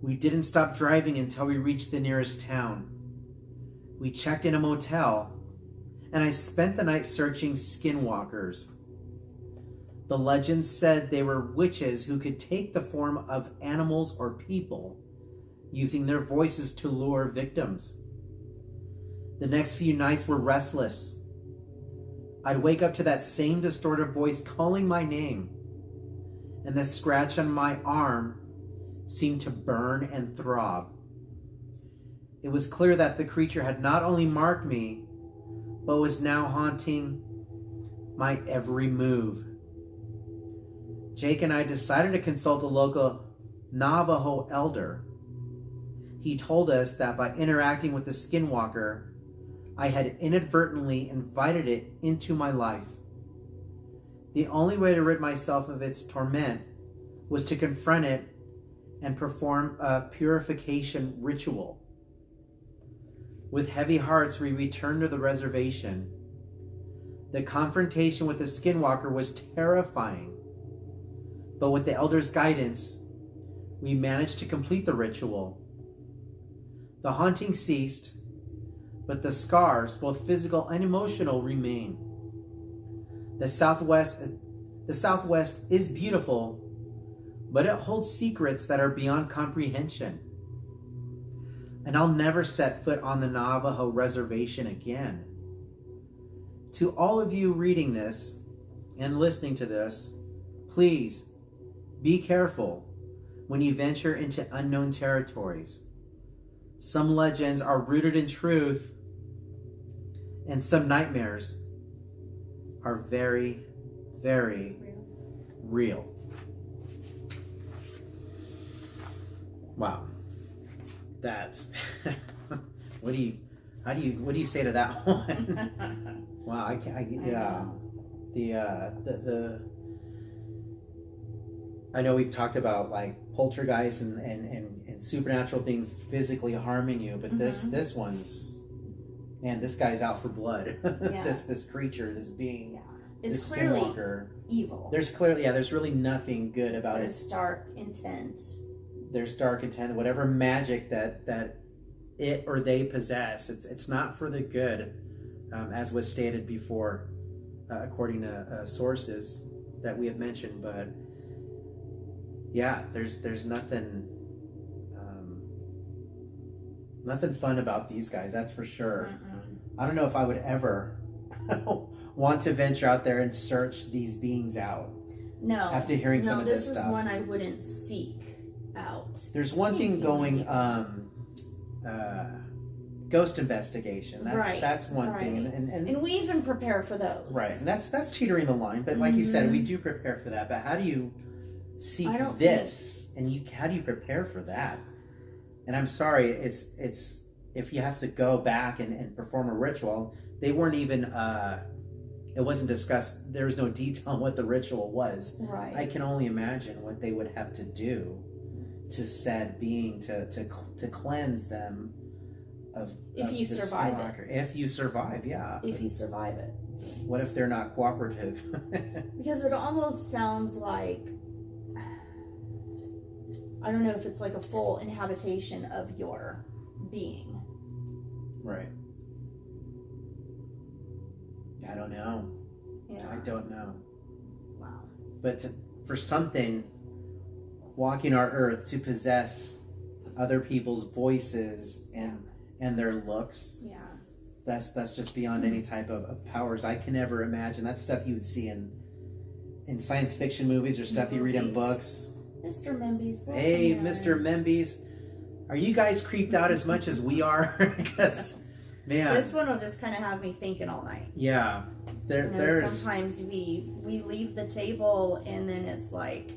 We didn't stop driving until we reached the nearest town. We checked in a motel, and I spent the night searching skinwalkers. The legends said they were witches who could take the form of animals or people, using their voices to lure victims. The next few nights were restless. I'd wake up to that same distorted voice calling my name, and the scratch on my arm seemed to burn and throb. It was clear that the creature had not only marked me, but was now haunting my every move. Jake and I decided to consult a local Navajo elder. He told us that by interacting with the Skinwalker, I had inadvertently invited it into my life. The only way to rid myself of its torment was to confront it and perform a purification ritual. With heavy hearts, we returned to the reservation. The confrontation with the Skinwalker was terrifying. But with the elders' guidance, we managed to complete the ritual. The haunting ceased, but the scars, both physical and emotional, remain. The Southwest is beautiful, but it holds secrets that are beyond comprehension. And I'll never set foot on the Navajo reservation again. To all of you reading this and listening to this, please be careful when you venture into unknown territories. Some legends are rooted in truth, and some nightmares are very, very real. Wow. That's what do you say to that one? Wow, I know we've talked about like poltergeists and supernatural things physically harming you, but this one's, man, this guy's out for blood. Yeah. this creature, this being, it's this clearly Skinwalker. Evil. There's really nothing good about it. There's dark intent. There's dark intent, whatever magic that it or they possess, it's not for the good, as was stated before, according to sources that we have mentioned. But yeah, there's nothing fun about these guys, that's for sure. I don't know if I would ever want to venture out there and search these beings out. No. After hearing some of this stuff. No, this is one I wouldn't seek out. There's one thing going, ghost investigation. That's one thing, and we even prepare for those. Right, and that's teetering the line. But like you said, we do prepare for that. But how do you seek this? And how do you prepare for that? And I'm sorry, it's if you have to go back and perform a ritual, they weren't even. It wasn't discussed. There was no detail on what the ritual was. Right. I can only imagine what they would have to do to said being to cleanse them of you survive Skinwalker. If you survive, yeah. If you survive it. What if they're not cooperative? Because it almost sounds like, I don't know if it's like a full inhabitation of your being. Right. I don't know. Yeah. I don't know. Wow. But for something walking our earth to possess other people's voices and their looks, yeah, that's just beyond any type of powers I can ever imagine. That's stuff you would see in science fiction movies or stuff you read in books. Mr. Memby's. Hey, Mr. Memby's, are you guys creeped out as much as we are? Because man, this one will just kind of have me thinking all night. Yeah, there's sometimes we leave the table and then it's like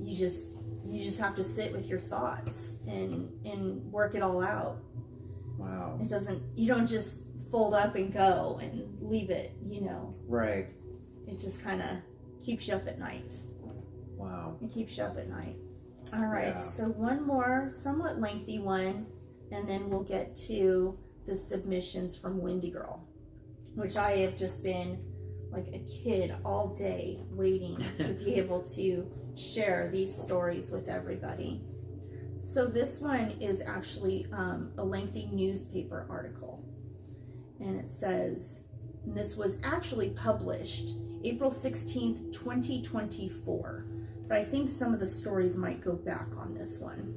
you just have to sit with your thoughts and work it all out. Wow. You don't just fold up and go and leave it, Right. It just kind of keeps you up at night. Wow. It keeps you up at night. All right, Yeah. So one more somewhat lengthy one, and then we'll get to the submissions from Windy Girl, which I have just been like a kid all day waiting to be able to share these stories with everybody. So this one is actually a lengthy newspaper article, and it says, and this was actually published April 16th, 2024, but I think some of the stories might go back on this one.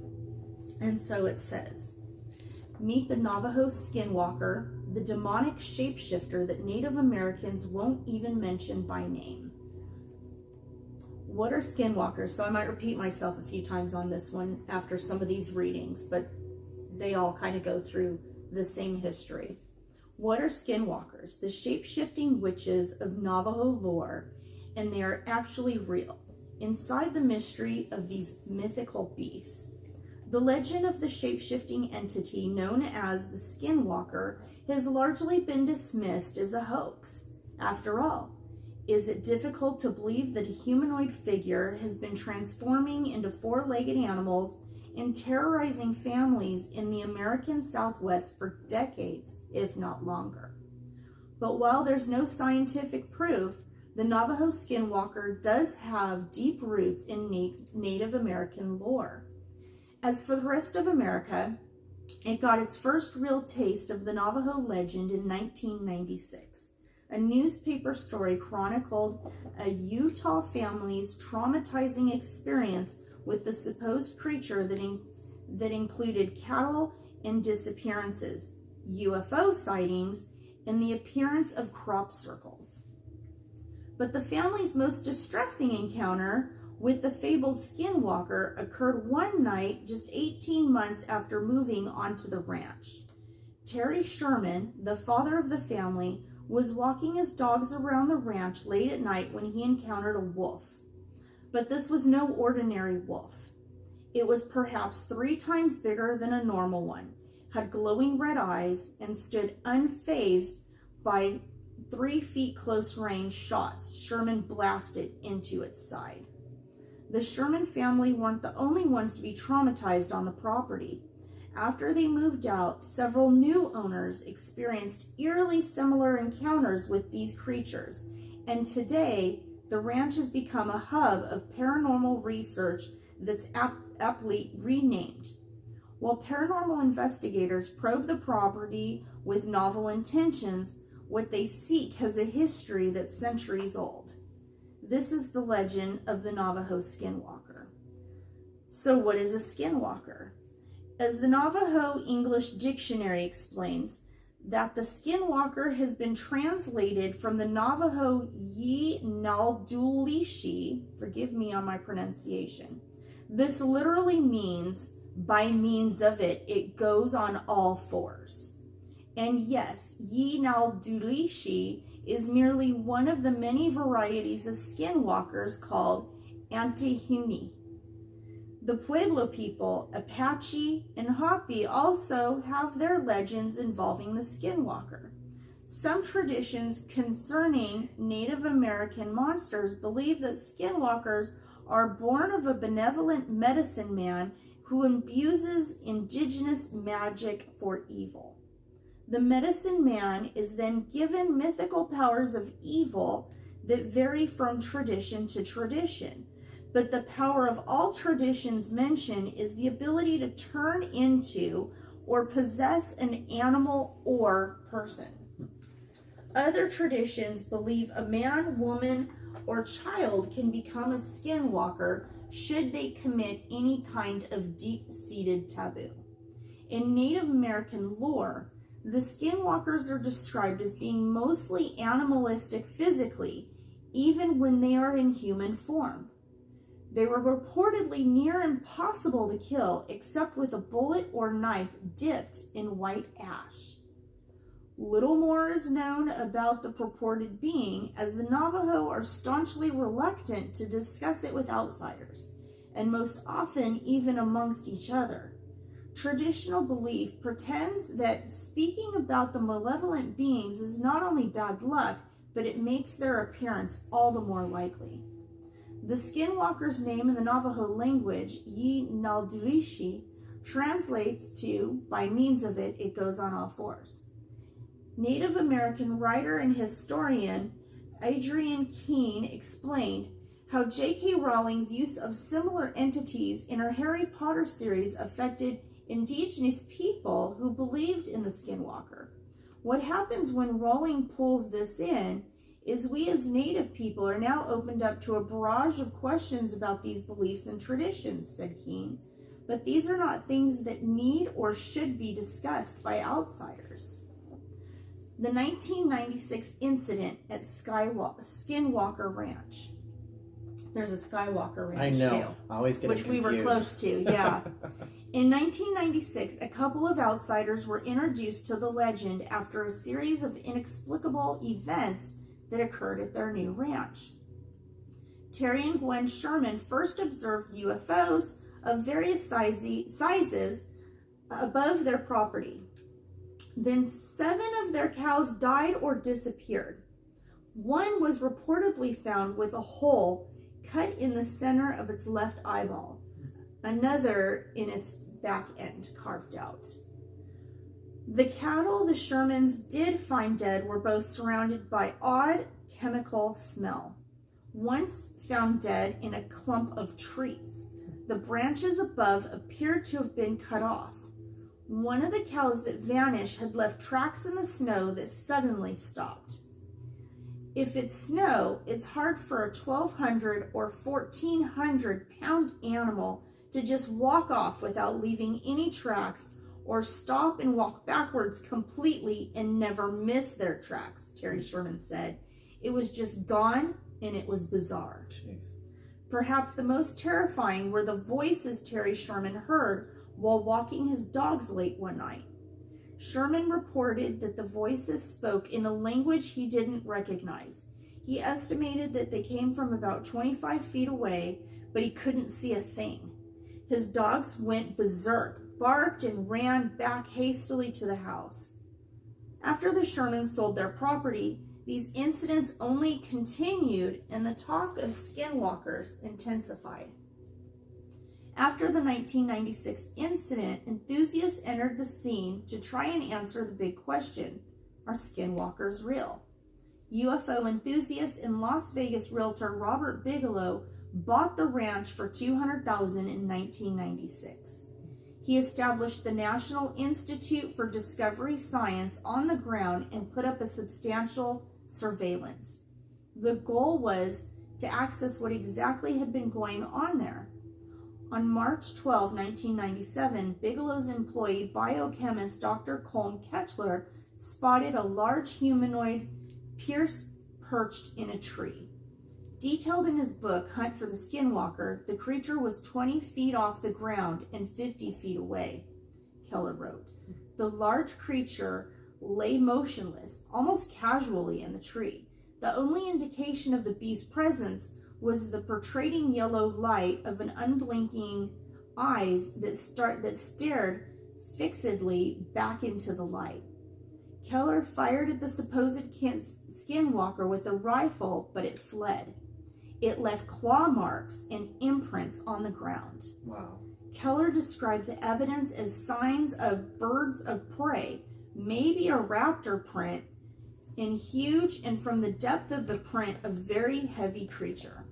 And so it says, meet the Navajo Skinwalker, the demonic shapeshifter that Native Americans won't even mention by name. What are skinwalkers? So I might repeat myself a few times on this one after some of these readings, but they all kind of go through the same history. What are skinwalkers? The shape-shifting witches of Navajo lore, and they are actually real. Inside the mystery of these mythical beasts, the legend of the shape-shifting entity known as the Skinwalker has largely been dismissed as a hoax. After all, is it difficult to believe that a humanoid figure has been transforming into four-legged animals and terrorizing families in the American Southwest for decades, if not longer? But while there's no scientific proof, The Navajo Skinwalker does have deep roots in Native American lore. As for the rest of America, it got its first real taste of the Navajo legend in 1996. A newspaper story chronicled a Utah family's traumatizing experience with the supposed creature that included cattle and disappearances, UFO sightings, and the appearance of crop circles. But the family's most distressing encounter with the fabled Skinwalker occurred one night just 18 months after moving onto the ranch. Terry Sherman, the father of the family, was walking his dogs around the ranch late at night when he encountered a wolf. But this was no ordinary wolf. It was perhaps 3 times bigger than a normal one, had glowing red eyes, and stood unfazed by 3 feet close range shots Sherman blasted into its side. The Sherman family weren't the only ones to be traumatized on the property. After they moved out, several new owners experienced eerily similar encounters with these creatures, and today the ranch has become a hub of paranormal research that's aptly renamed. While paranormal investigators probe the property with novel intentions, what they seek has a history that's centuries old. This is the legend of the Navajo Skinwalker. So what is a skinwalker? As the Navajo English Dictionary explains, that the skinwalker has been translated from the Navajo Yi-Naldulishi, forgive me on my pronunciation. This literally means, by means of it, it goes on all fours. And yes, Yi-Naldulishi is merely one of the many varieties of skinwalkers called Antihini. The Pueblo people, Apache, and Hopi also have their legends involving the skinwalker. Some traditions concerning Native American monsters believe that skinwalkers are born of a benevolent medicine man who imbues indigenous magic for evil. The medicine man is then given mythical powers of evil that vary from tradition to tradition. But the power of all traditions mentioned is the ability to turn into or possess an animal or person. Other traditions believe a man, woman, or child can become a skinwalker should they commit any kind of deep-seated taboo. In Native American lore, the skinwalkers are described as being mostly animalistic physically, even when they are in human form. They were reportedly near impossible to kill except with a bullet or knife dipped in white ash. Little more is known about the purported being, as the Navajo are staunchly reluctant to discuss it with outsiders, and most often even amongst each other. Traditional belief pretends that speaking about the malevolent beings is not only bad luck, but it makes their appearance all the more likely. The skinwalker's name in the Navajo language, Yi-Naldulishi, translates to, by means of it, it goes on all fours. Native American writer and historian Adrienne Keene explained how J.K. Rowling's use of similar entities in her Harry Potter series affected indigenous people who believed in the skinwalker. What happens when Rowling pulls this in is we as Native people are now opened up to a barrage of questions about these beliefs and traditions, said Keene. But these are not things that need or should be discussed by outsiders. The 1996 incident at Skinwalker Ranch. There's a Skywalker Ranch, I know. too. I always get which confused. we were close to, yeah. In 1996, a couple of outsiders were introduced to the legend after a series of inexplicable events that occurred at their new ranch. Terry and Gwen Sherman first observed UFOs of various sizes above their property. Then 7 of their cows died or disappeared. One was reportedly found with a hole cut in the center of its left eyeball, another in its back end carved out. The cattle the Shermans did find dead were both surrounded by odd, chemical smell. Once found dead in a clump of trees, the branches above appeared to have been cut off. One of the cows that vanished had left tracks in the snow that suddenly stopped. If it's snow, it's hard for a 1,200 or 1,400 pound animal to just walk off without leaving any tracks, or stop and walk backwards completely and never miss their tracks, Terry Sherman said. It was just gone, and it was bizarre. Jeez. Perhaps the most terrifying were the voices Terry Sherman heard while walking his dogs late one night. Sherman reported that the voices spoke in a language he didn't recognize. He estimated that they came from about 25 feet away, but he couldn't see a thing. His dogs went berserk, barked, and ran back hastily to the house. After the Shermans sold their property, these incidents only continued, and the talk of skinwalkers intensified. After the 1996 incident, enthusiasts entered the scene to try and answer the big question: are skinwalkers real? UFO enthusiast and Las Vegas realtor Robert Bigelow bought the ranch for $200,000 in 1996. He established the National Institute for Discovery Science on the ground and put up a substantial surveillance. The goal was to access what exactly had been going on there. On March 12, 1997, Bigelow's employee, biochemist Dr. Colm Ketchler, spotted a large humanoid perched in a tree. Detailed in his book, Hunt for the Skinwalker, the creature was 20 feet off the ground and 50 feet away, Keller wrote. The large creature lay motionless, almost casually in the tree. The only indication of the beast's presence was the protruding yellow light of an unblinking eyes that stared fixedly back into the light. Keller fired at the supposed skinwalker with a rifle, but it fled. It left claw marks and imprints on the ground. Wow. Keller described the evidence as signs of birds of prey, maybe a raptor print, and huge, and from the depth of the print, a very heavy creature.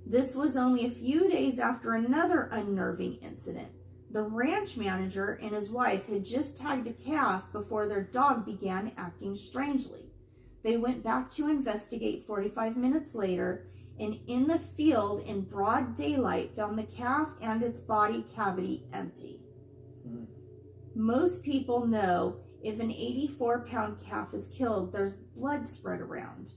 This was only a few days after another unnerving incident. The ranch manager and his wife had just tagged a calf before their dog began acting strangely. They went back to investigate 45 minutes later, and in the field in broad daylight found the calf and its body cavity empty. Most people know if an 84-pound calf is killed, there's blood spread around.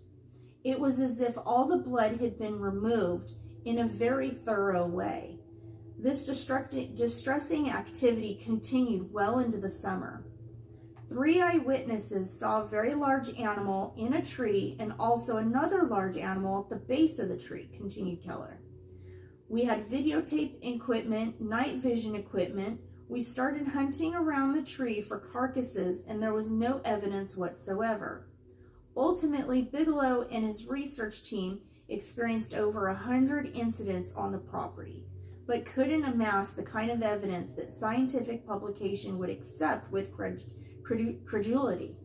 It was as if all the blood had been removed in a very thorough way. This distressing activity continued well into the summer. 3 eyewitnesses saw a very large animal in a tree and also another large animal at the base of the tree, continued Keller. We had videotape equipment, night vision equipment. We started hunting around the tree for carcasses, and there was no evidence whatsoever. Ultimately, Bigelow and his research team experienced over 100 incidents on the property, but couldn't amass the kind of evidence that scientific publication would accept with credulity.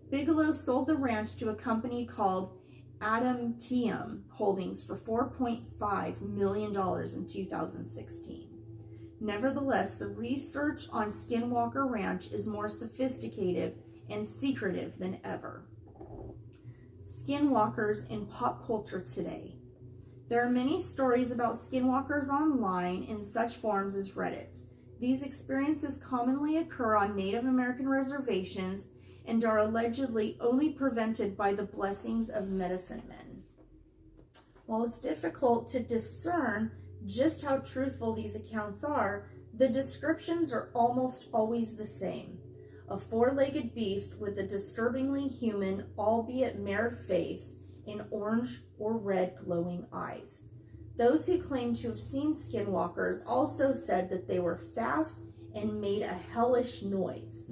Bigelow sold the ranch to a company called Adamantium Holdings for $4.5 million in 2016. Nevertheless, the research on Skinwalker Ranch is more sophisticated and secretive than ever. Skinwalkers in pop culture today. There are many stories about skinwalkers online in such forms as Reddits. These experiences commonly occur on Native American reservations and are allegedly only prevented by the blessings of medicine men. While it's difficult to discern just how truthful these accounts are, the descriptions are almost always the same. A 4-legged beast with a disturbingly human, albeit marred face, and orange or red glowing eyes. Those who claim to have seen skinwalkers also said that they were fast and made a hellish noise.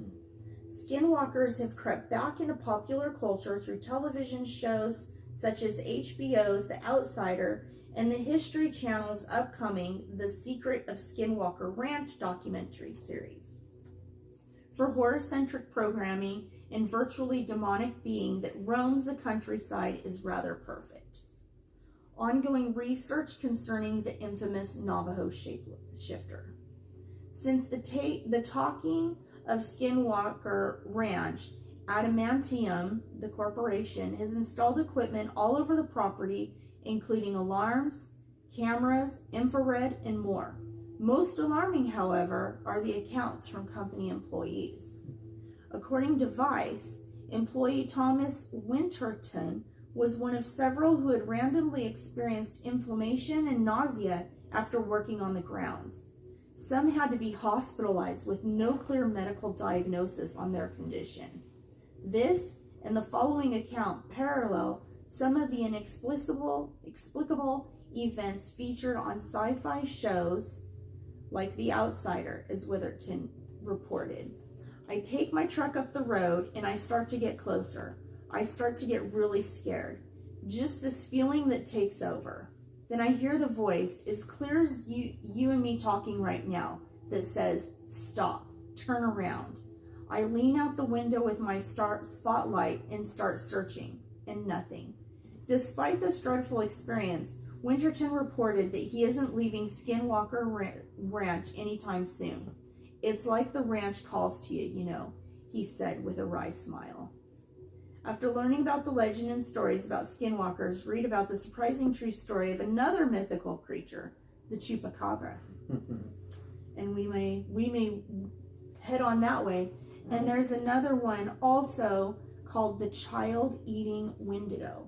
Skinwalkers have crept back into popular culture through television shows such as HBO's The Outsider and the History Channel's upcoming The Secret of Skinwalker Ranch documentary series. For horror-centric programming, and virtually demonic being that roams the countryside is rather perfect. Ongoing research concerning the infamous Navajo shapeshifter. Since the talking of Skinwalker Ranch, Adamantium, the corporation, has installed equipment all over the property, including alarms, cameras, infrared, and more. Most alarming, however, are the accounts from company employees. According to Vice, employee Thomas Winterton was one of several who had randomly experienced inflammation and nausea after working on the grounds. Some had to be hospitalized with no clear medical diagnosis on their condition. This and the following account parallel some of the inexplicable events featured on sci-fi shows like The Outsider, as Witherton reported. I take my truck up the road and I start to get closer. I start to get really scared. Just this feeling that takes over. Then I hear the voice, as clear as you and me talking right now, that says, "Stop, turn around." I lean out the window with my spotlight and start searching, and nothing. Despite this dreadful experience, Winterton reported that he isn't leaving Skinwalker Ranch anytime soon. "It's like the ranch calls to you, you know," he said with a wry smile. After learning about the legend and stories about skinwalkers, read about the surprising true story of another mythical creature, the chupacabra. And we may head on that way. And there's another one also called the child-eating Wendigo.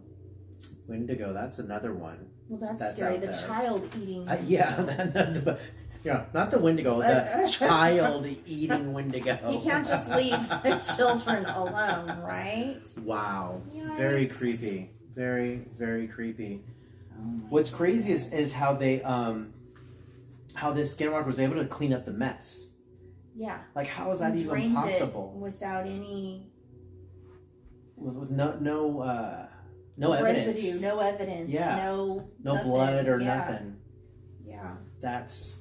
Wendigo, that's another one. Well, that's scary. The child-eating yeah, yeah, not the Wendigo, the child-eating Wendigo. You can't just leave the children alone, right? Wow. Yikes. Very creepy. Very, very creepy. What's crazy is how they how this skinwalker was able to clean up the mess. Yeah. Like, how is that even Drained possible? It without any with no evidence. residue, no evidence, Yeah. no blood or yeah. nothing. Yeah. That's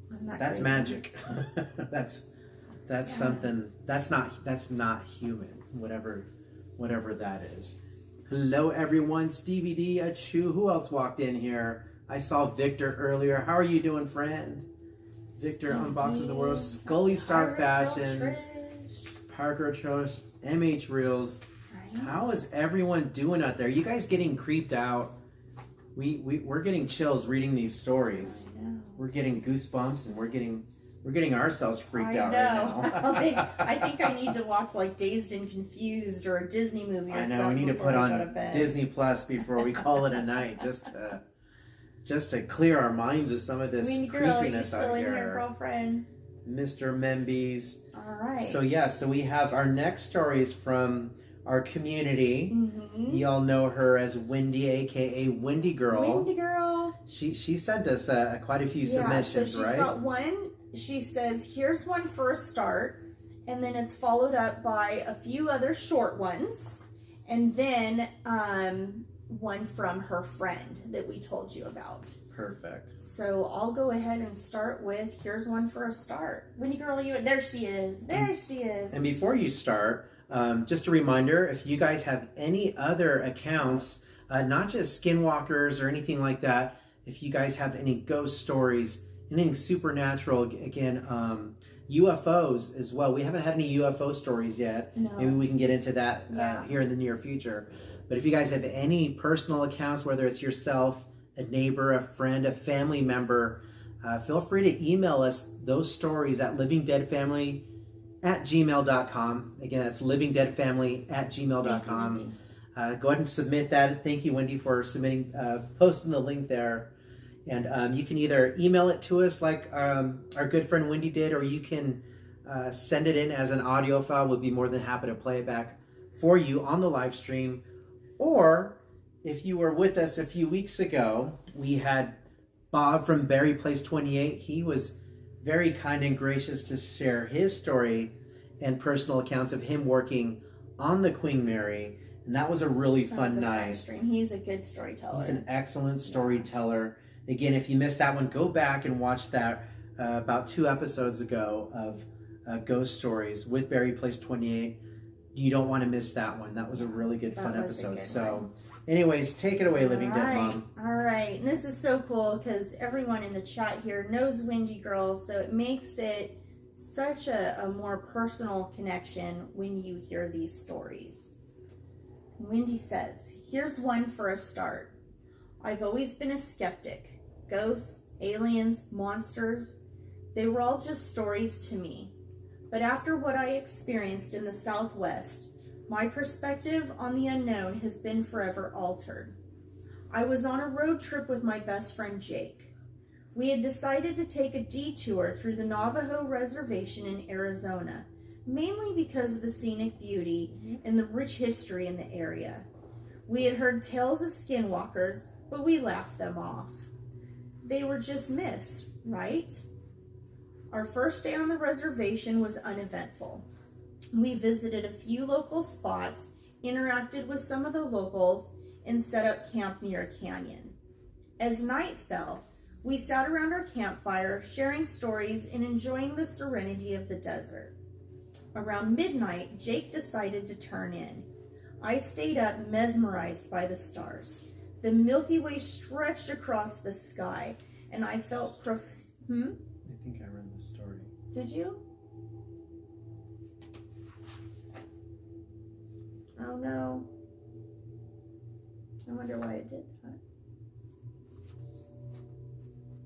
Crazy? magic. that's something that's not human. Whatever that is. Hello everyone, Stevie D, Achu. Who else walked in here? I saw Victor earlier. How are you doing, friend? Victor Stevie unboxes D, the world. Scully Star Parker Fashions, Trish. Parker Trish, MH Reels. Right. How is everyone doing out there? You guys getting creeped out? We're getting chills reading these stories. I know. We're getting goosebumps, and we're getting ourselves freaked out I right now. think I need to watch like Dazed and Confused or a Disney movie or I know, something. we need to before put we go to on bed. Disney Plus before we call it a night, just to clear our minds of some of this Mean girl, are you creepiness still out in here. here, girlfriend? Mr. Membies. All right. So we have our next stories from our community. Mm-hmm. Y'all know her as Wendy, aka Wendy Girl. Wendy girl. She sent us quite a few submissions, so she's right? got one. She says, "Here's one for a start," and then it's followed up by a few other short ones, and then one from her friend that we told you about. Perfect. So I'll go ahead and start with, here's one for a start. Wendy girl, there she is. There she is. And before you start, just a reminder, if you guys have any other accounts, not just skinwalkers or anything like that, if you guys have any ghost stories, anything supernatural, again, UFOs as well. We haven't had any UFO stories yet. No. Maybe we can get into that here in the near future. But if you guys have any personal accounts, whether it's yourself, a neighbor, a friend, a family member, feel free to email us those stories at livingdeadfamily@gmail.com. Again, that's livingdeadfamily@gmail.com. Go ahead and submit that. Thank you, Wendy, for submitting, posting the link there. And you can either email it to us like our good friend Wendy did, or you can send it in as an audio file. We'll be more than happy to play it back for you on the live stream. Or if you were with us a few weeks ago, we had Bob from Berry Place 28. He was very kind and gracious to share his story and personal accounts of him working on the Queen Mary. And that was a really fun night. Stream. He's a good storyteller. He's an excellent storyteller. Again, if you missed that one, go back and watch that about 2 episodes ago of Ghost Stories with Berry Place 28. you don't want to miss that one. That was a really good, That fun was a episode. good So, one. anyways, take it away, Living Dead Alright. Mom. All right. And this is so cool because everyone in the chat here knows Windy Girl, so it makes it such a more personal connection when you hear these stories. Wendy says, here's one for a start. I've always been a skeptic. Ghosts, aliens, monsters, they were all just stories to me. But after what I experienced in the Southwest, my perspective on the unknown has been forever altered. I was on a road trip with my best friend Jake. We had decided to take a detour through the Navajo Reservation in Arizona, mainly because of the scenic beauty and the rich history in the area. We had heard tales of skinwalkers, but we laughed them off. They were just myths, right? Our first day on the reservation was uneventful. We visited a few local spots, interacted with some of the locals, and set up camp near a canyon. As night fell, we sat around our campfire, sharing stories and enjoying the serenity of the desert. Around midnight, Jake decided to turn in. I stayed up, mesmerized by the stars. The Milky Way stretched across the sky, and I felt I think I read the story. Did you? Oh no. I wonder why it did that.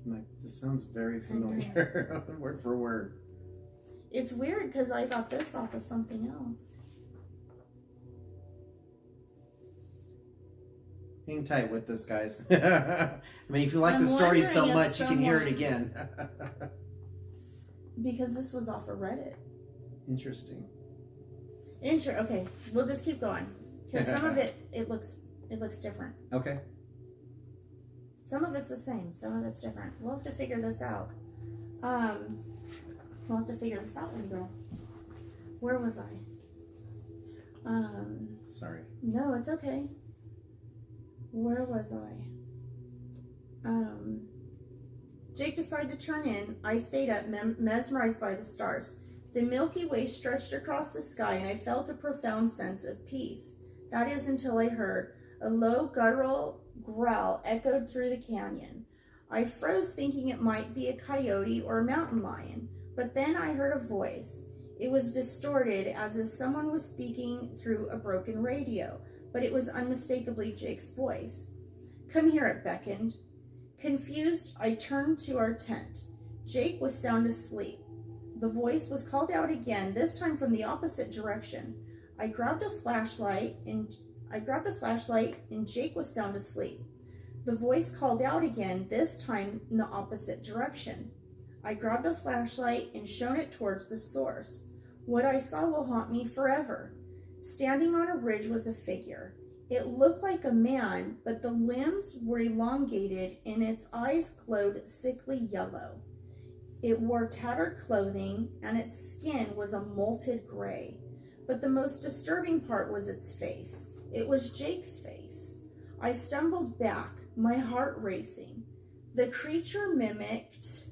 I'm like, this sounds very familiar, word for word. It's weird because I got this off of something else. Hang tight with this, guys. I mean, if you like the story so wondering if much, you can hear it again. Because this was off of Reddit. Interesting. Okay, we'll just keep going. Because some of it looks different. Okay. Some of it's the same, some of it's different. We'll have to figure this out. We'll have to figure this out, little girl. Where was I? Sorry. No, it's okay. Where was I? Jake decided to turn in. I stayed up, mesmerized by the stars. The Milky Way stretched across the sky, and I felt a profound sense of peace. That is until I heard a low guttural growl echoed through the canyon. I froze, thinking it might be a coyote or a mountain lion, but then I heard a voice. It was distorted, as if someone was speaking through a broken radio, but it was unmistakably Jake's voice. Come here, it beckoned. Confused, I turned to our tent. Jake was sound asleep. The voice was called out again, this time from the opposite direction. I grabbed a flashlight and Jake was sound asleep. The voice called out again, this time in the opposite direction. I grabbed a flashlight and shone it towards the source. What I saw will haunt me forever. Standing on a ridge was a figure. It looked like a man, but the limbs were elongated and its eyes glowed sickly yellow. It wore tattered clothing and its skin was a molted gray. But the most disturbing part was its face. It was Jake's face. I stumbled back, my heart racing. The creature mimicked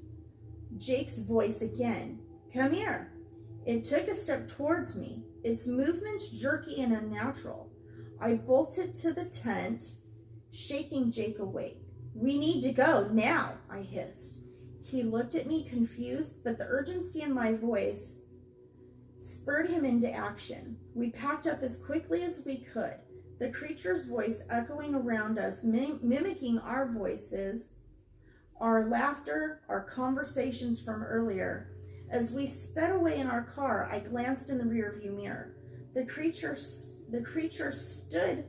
Jake's voice again. Come here. It took a step towards me, its movements jerky and unnatural. I bolted to the tent, shaking Jake awake. We need to go, now, I hissed. He looked at me confused, but the urgency in my voice spurred him into action. We packed up as quickly as we could, the creature's voice echoing around us, mimicking our voices, our laughter, our conversations from earlier. As we sped away in our car, I glanced in the rearview mirror. The creature stood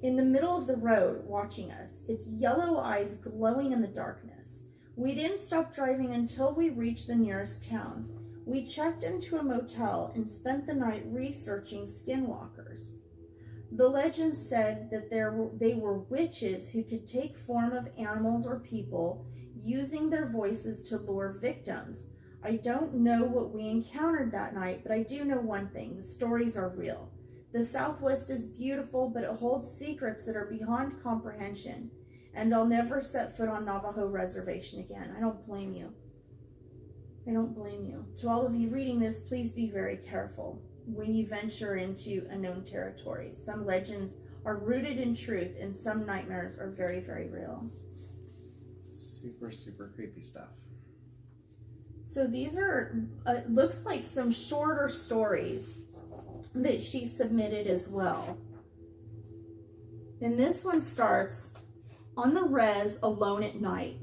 in the middle of the road, watching us, its yellow eyes glowing in the darkness. We didn't stop driving until we reached the nearest town. We checked into a motel and spent the night researching skinwalkers. The legend said that they were witches who could take form of animals or people, using their voices to lure victims. I don't know what we encountered that night, but I do know one thing: the stories are real. The Southwest is beautiful, but it holds secrets that are beyond comprehension. And I'll never set foot on Navajo Reservation again. I don't blame you. I don't blame you. To all of you reading this, please be very careful. when you venture into unknown territories. Some legends are rooted in truth, and some nightmares are very, very real. Super, super creepy stuff. So these are, looks like some shorter stories that she submitted as well. And this one starts, on the res, alone at night.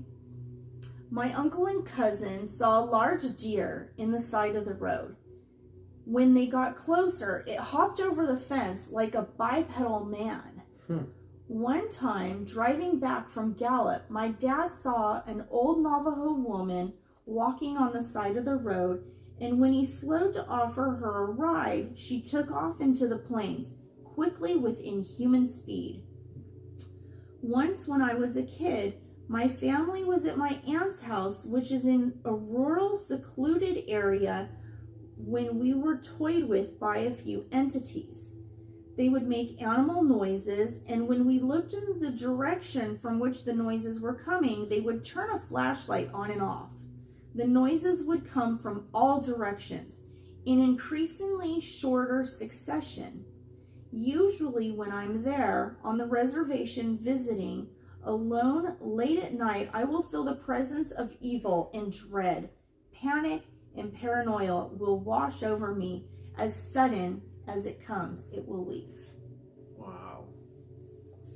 My uncle and cousin saw a large deer in the side of the road. When they got closer, it hopped over the fence like a bipedal man. One time, driving back from Gallup, my dad saw an old Navajo woman walking on the side of the road, and when he slowed to offer her a ride, she took off into the plains, quickly with inhuman speed. Once when I was a kid, my family was at my aunt's house, which is in a rural, secluded area, when we were toyed with by a few entities. They would make animal noises, and when we looked in the direction from which the noises were coming, they would turn a flashlight on and off. The noises would come from all directions, in increasingly shorter succession. Usually when I'm there on the reservation visiting, alone late at night, I will feel the presence of evil and dread. Panic and paranoia will wash over me. As sudden as it comes, it will leave. Wow.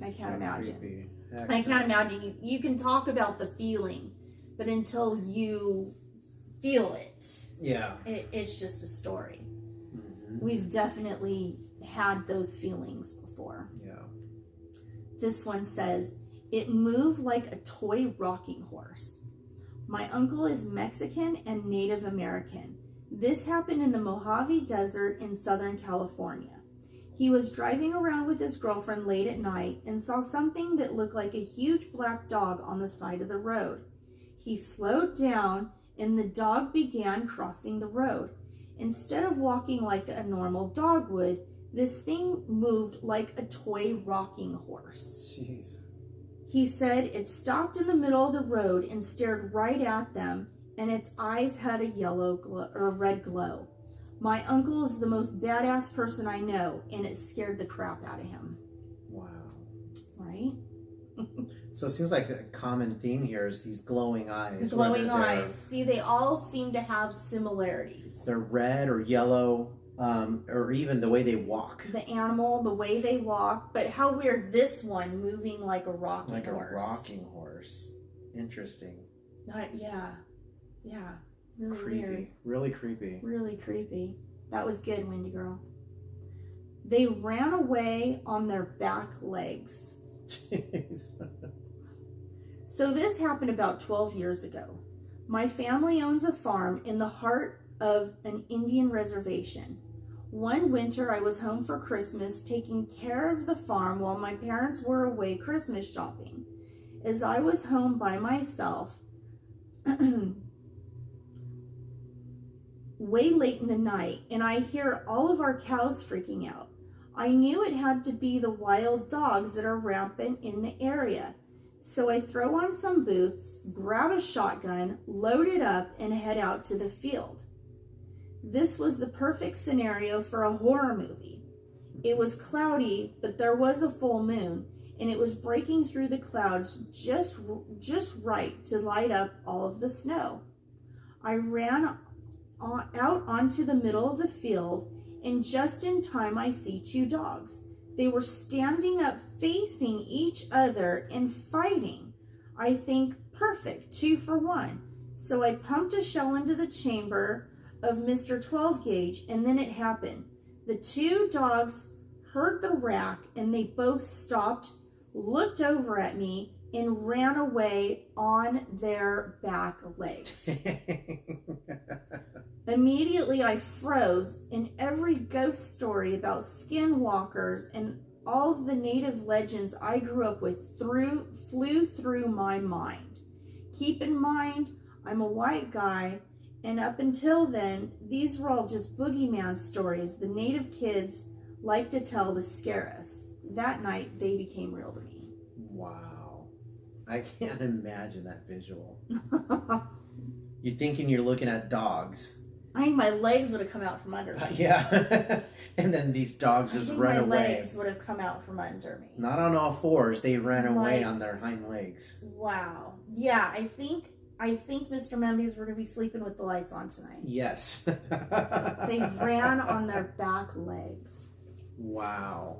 I can't imagine. Creepy. I can't imagine. You can talk about the feeling, but until you feel it, Yeah. it's just a story. Mm-hmm. We've definitely had those feelings before. Yeah. This one says, it moved like a toy rocking horse. My uncle is Mexican and Native American. This happened in the Mojave Desert in Southern California. He was driving around with his girlfriend late at night and saw something that looked like a huge black dog on the side of the road. He slowed down and the dog began crossing the road. Instead of walking like a normal dog would, this thing moved like a toy rocking horse. Jeez. He said it stopped in the middle of the road and stared right at them, and its eyes had a yellow glow or a red glow. My uncle is the most badass person I know, and it scared the crap out of him. Wow. Right? So it seems like a common theme here is these glowing eyes. Glowing eyes. See, they all seem to have similarities. They're red or yellow, or even the way they walk. The animal, the way they walk, but how weird this one moving like a rocking horse. Like a rocking horse. Interesting. Yeah. Really Creepy. weird. Really creepy. Really creepy. That was good, Windy Girl. They ran away on their back legs. Jeez. So this happened about 12 years ago. My family owns a farm in the heart of an Indian reservation. One winter I was home for Christmas taking care of the farm while my parents were away Christmas shopping. As I was home by myself, way late in the night, and I hear all of our cows freaking out. I knew it had to be the wild dogs that are rampant in the area. So I throw on some boots, grab a shotgun, load it up, and head out to the field. This was the perfect scenario for a horror movie. It was cloudy, but there was a full moon, and it was breaking through the clouds just right to light up all of the snow. I ran out onto the middle of the field, and just in time I see two dogs. They were standing up facing each other and fighting. I think, perfect, 2 for 1. So I pumped a shell into the chamber of Mr. 12 gauge, and then it happened. The two dogs heard the rack, and they both stopped, looked over at me, and ran away on their back legs. Immediately I froze, and every ghost story about skinwalkers and all of the native legends I grew up with flew through my mind. Keep in mind, I'm a white guy, and up until then, these were all just boogeyman stories the native kids like to tell to scare us. That night, they became real to me. Wow. I can't imagine that visual. You're thinking you're looking at dogs. I think my legs would have come out from under me. Yeah. And then these dogs just run my away. legs would have come out from under me. Not on all fours. They ran away Like- on their hind legs. Wow. Yeah, I think Mr. Membies were going to be sleeping with the lights on tonight. Yes. They ran on their back legs. Wow.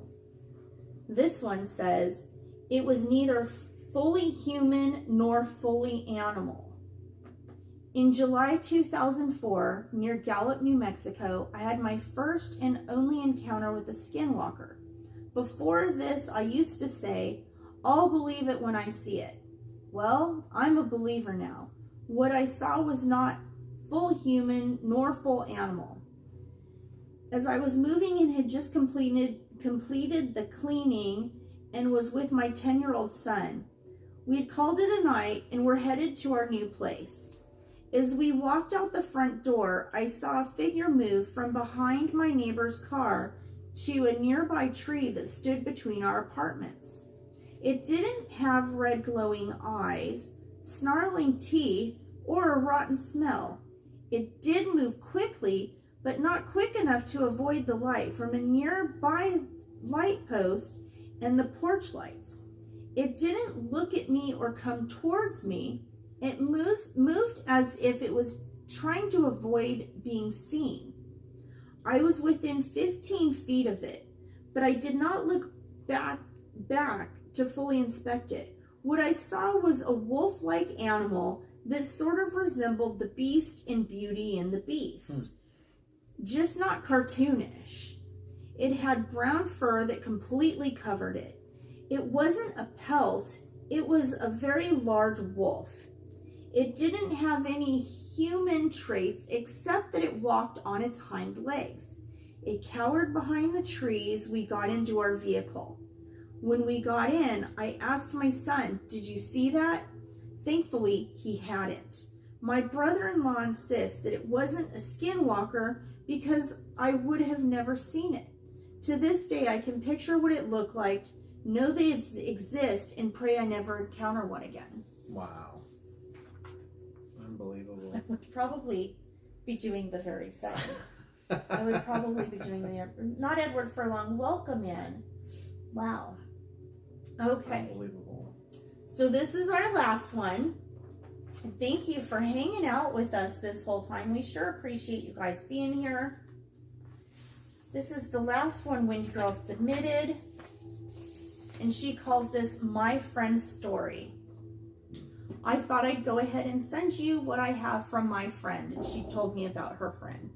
This one says, it was neither fully human nor fully animal. In July 2004, near Gallup, New Mexico, I had my first and only encounter with a skinwalker. Before this, I used to say, I'll believe it when I see it. Well, I'm a believer now. What I saw was not full human nor full animal. As I was moving and had just completed the cleaning and was with my 10-year-old son, we had called it a night and were headed to our new place. As we walked out the front door, I saw a figure move from behind my neighbor's car to a nearby tree that stood between our apartments. It didn't have red glowing eyes, snarling teeth, or a rotten smell. It did move quickly, but not quick enough to avoid the light from a nearby light post and the porch lights. It didn't look at me or come towards me. It moved as if it was trying to avoid being seen. I was within 15 feet of it, but I did not look back to fully inspect it. What I saw was a wolf-like animal that sort of resembled the Beast in Beauty and the Beast. Just not cartoonish. It had brown fur that completely covered it. It wasn't a pelt, it was a very large wolf. It didn't have any human traits except that it walked on its hind legs. It cowered behind the trees. We got into our vehicle. When we got in, I asked my son, "Did you see that?" Thankfully, he hadn't. My brother-in-law insists that it wasn't a skinwalker because I would have never seen it. To this day, I can picture what it looked like, know they exist, and pray I never encounter one again. Wow. Unbelievable. I would probably be doing the very same. I would probably be doing not Edward Furlong, welcome in. Wow. Okay. Unbelievable. So this is our last one. Thank you for hanging out with us this whole time. We sure appreciate you guys being here. This is the last one Windy Girl submitted. And she calls this My Friend's Story. I thought I'd go ahead and send you what I have from my friend. And she told me about her friend.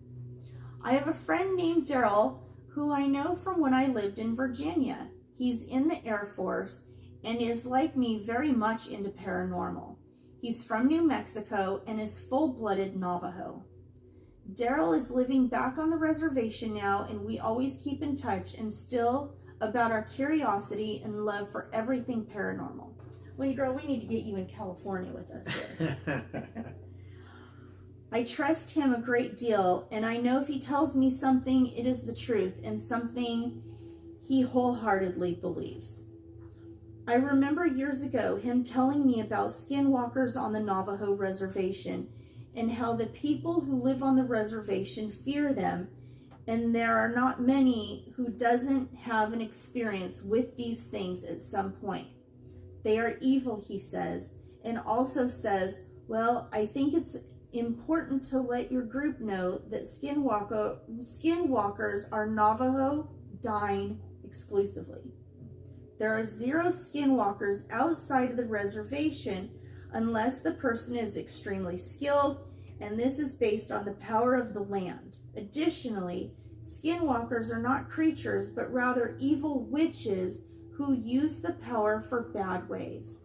I have a friend named Daryl who I know from when I lived in Virginia. He's in the Air Force and is like me very much into paranormal. He's from New Mexico and is full-blooded Navajo. Daryl is living back on the reservation now, and we always keep in touch and still about our curiosity and love for everything paranormal. Winnie girl, we need to get you in California with us here. I trust him a great deal, and I know if he tells me something, it is the truth and something he wholeheartedly believes. I remember years ago him telling me about skinwalkers on the Navajo reservation and how the people who live on the reservation fear them, and there are not many who doesn't have an experience with these things at some point. They are evil, he says, and also says, well, I think it's important to let your group know that skinwalkers are Navajo dying exclusively. There are 0 skinwalkers outside of the reservation unless the person is extremely skilled, and this is based on the power of the land. Additionally, skinwalkers are not creatures, but rather evil witches who use the power for bad ways.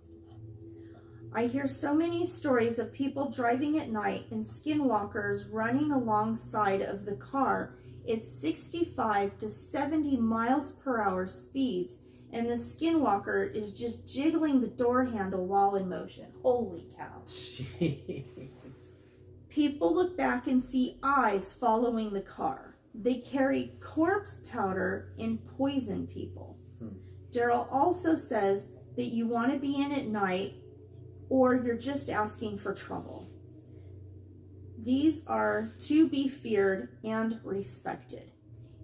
I hear so many stories of people driving at night and skinwalkers running alongside of the car at 65 to 70 miles per hour speeds, and the skinwalker is just jiggling the door handle while in motion. Holy cow. Jeez. People look back and see eyes following the car. They carry corpse powder and poison people. Daryl also says that you want to be in at night or you're just asking for trouble. These are to be feared and respected.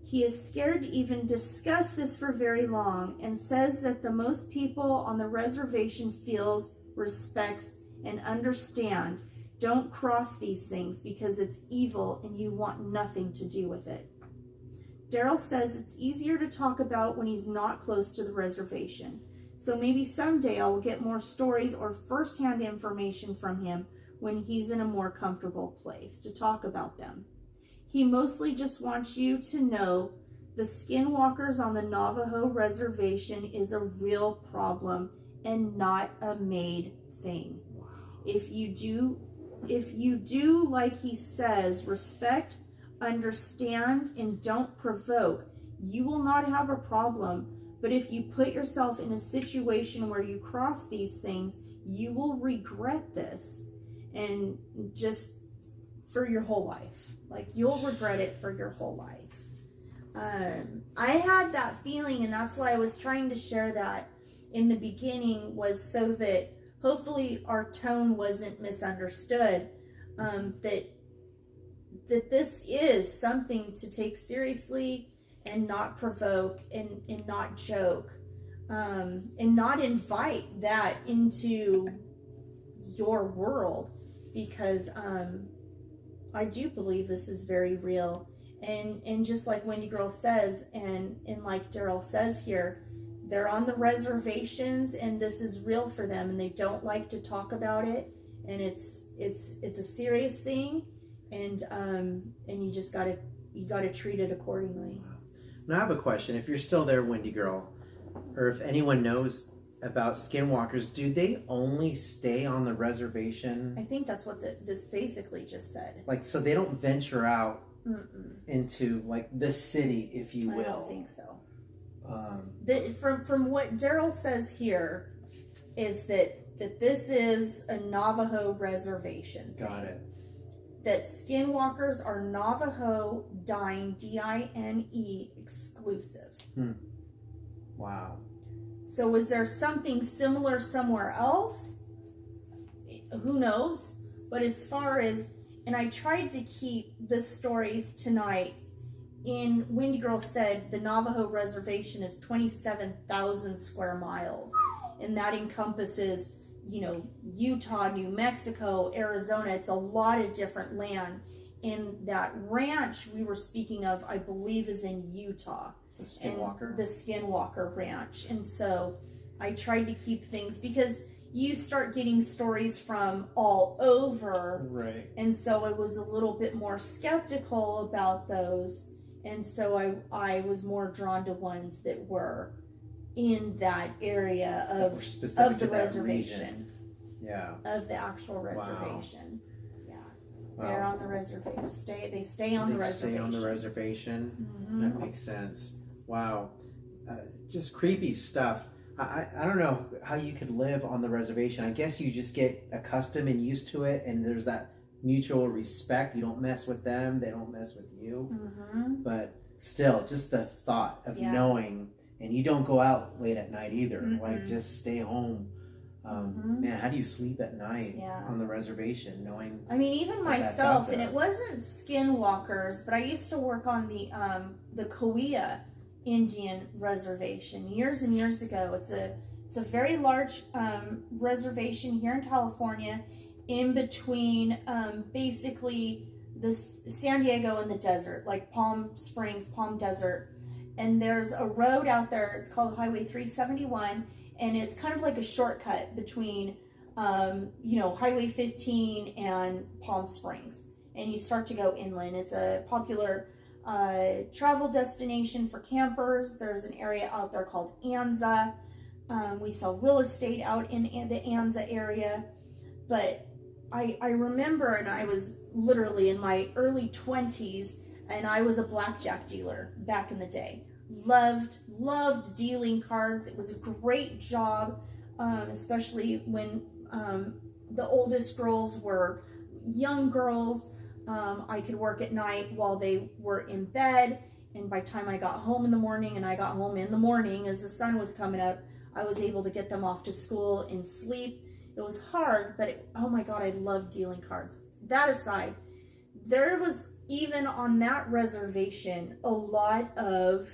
He is scared to even discuss this for very long and says that the most people on the reservation feels, respects, and understand don't cross these things because it's evil and you want nothing to do with it. Daryl says it's easier to talk about when he's not close to the reservation. So maybe someday I will get more stories or firsthand information from him when he's in a more comfortable place to talk about them. He mostly just wants you to know the Skinwalkers on the Navajo reservation is a real problem and not a made thing. If you do like he says, respect, understand, and don't provoke, you will not have a problem. But if you put yourself in a situation where you cross these things, you will regret this. And just for your whole life. Like, you'll regret it for your whole life. I had that feeling, and that's why I was trying to share that in the beginning, was so that hopefully our tone wasn't misunderstood. That this is something to take seriously and not provoke and not joke. And not invite that into your world. Because I do believe this is very real, and just like Wendy Girl says, and like Daryl says here, they're on the reservations, and this is real for them, and they don't like to talk about it, and it's a serious thing, and you just gotta treat it accordingly. Now I have a question. If you're still there, Wendy Girl, or if anyone knows about Skinwalkers, do they only stay on the reservation? I think that's what this basically just said. Like, so they don't venture out into like the city, if you will. I don't think so. From what Daryl says here is that this is a Navajo reservation. Got it. That Skinwalkers are Navajo Dine, D-I-N-E exclusive. Wow. So was there something similar somewhere else? Who knows? But as far as, and I tried to keep the stories tonight in, Wendy Girl said the Navajo reservation is 27,000 square miles. And that encompasses, Utah, New Mexico, Arizona. It's a lot of different land. And that ranch we were speaking of, I believe, is in Utah. The Skinwalker? The Skinwalker Ranch. And so I tried to keep things, because you start getting stories from all over. Right. And so I was a little bit more skeptical about those. And so I was more drawn to ones that were in that area of the reservation. Yeah. Of the actual reservation. Wow. Yeah. Wow. They're on the reservation. They stay on the reservation. Stay on the reservation. Mm-hmm. That makes sense. Wow. Just creepy stuff. I don't know how you could live on the reservation. I guess you just get accustomed and used to it, and there's that mutual respect. You don't mess with them, they don't mess with you. Mm-hmm. But still, just the thought of knowing, and you don't go out late at night either. Mm-hmm. Like, just stay home. Man, how do you sleep at night on the reservation, knowing? I mean, even myself, and it wasn't Skinwalkers, but I used to work on the Kauai Indian reservation years and years ago. It's a very large reservation here in California, in between basically the San Diego and the desert, like Palm Springs, Palm Desert. And there's a road out there. It's called Highway 371, and it's kind of like a shortcut between Highway 15 and Palm Springs, and you start to go inland. It's a popular travel destination for campers. There's an area out there called Anza. We sell real estate out in the Anza area. But I remember, and I was literally in my early 20s, and I was a blackjack dealer back in the day. Loved dealing cards. It was a great job, especially when the oldest girls were young girls. I could work at night while they were in bed, and by the time I got home in the morning, and I got home in the morning as the sun was coming up, I was able to get them off to school and sleep. It was hard, but oh my God, I love dealing cards. That aside, there was, even on that reservation, a lot of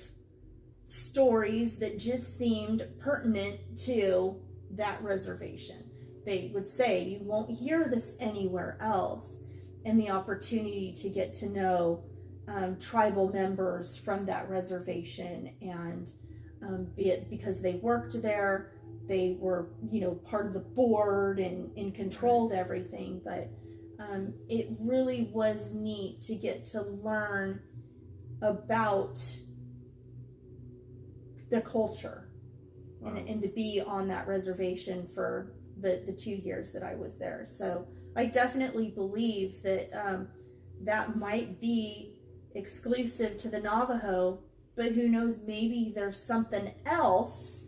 stories that just seemed pertinent to that reservation. They would say, you won't hear this anywhere else. And the opportunity to get to know tribal members from that reservation, and be it because they worked there, they were, part of the board and controlled everything. But it really was neat to get to learn about the culture. Wow. And to be on that reservation for the 2 years that I was there. So I definitely believe that that might be exclusive to the Navajo, but who knows, maybe there's something else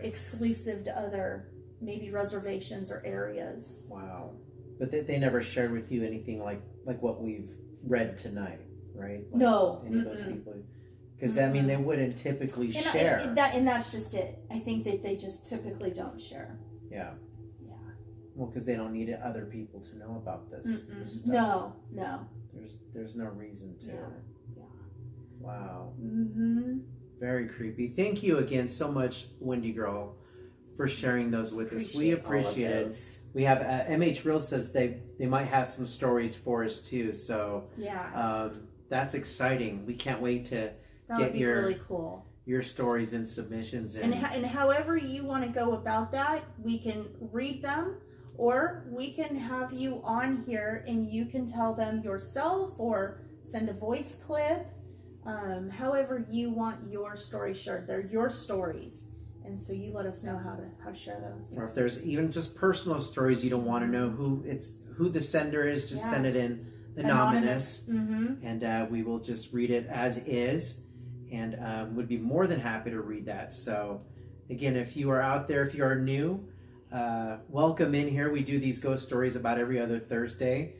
exclusive to other maybe reservations or areas. Wow. But they never shared with you anything like what we've read tonight, right? Like no. Any of those people. Because, they wouldn't typically share. And that's just it. I think that they just typically don't share. Yeah. Well, because they don't need other people to know about this stuff. No. There's no reason to. Yeah. Wow. Mm-hmm. Very creepy. Thank you again so much, Wendy Girl, for sharing those with us. We appreciate it. We have MH Real says they might have some stories for us too. So that's exciting. We can't wait to get really cool. Your stories and submissions and however you want to go about that, we can read them, or we can have you on here and you can tell them yourself or send a voice clip. However you want your story shared. They're your stories, and so you let us know how to share those. Or if there's even just personal stories you don't want to know who the sender is, just send it in anonymous. And we will just read it as is. And would be more than happy to read that. So, again, if you are out there, if you are new, welcome in here. We do these ghost stories about every other Thursday.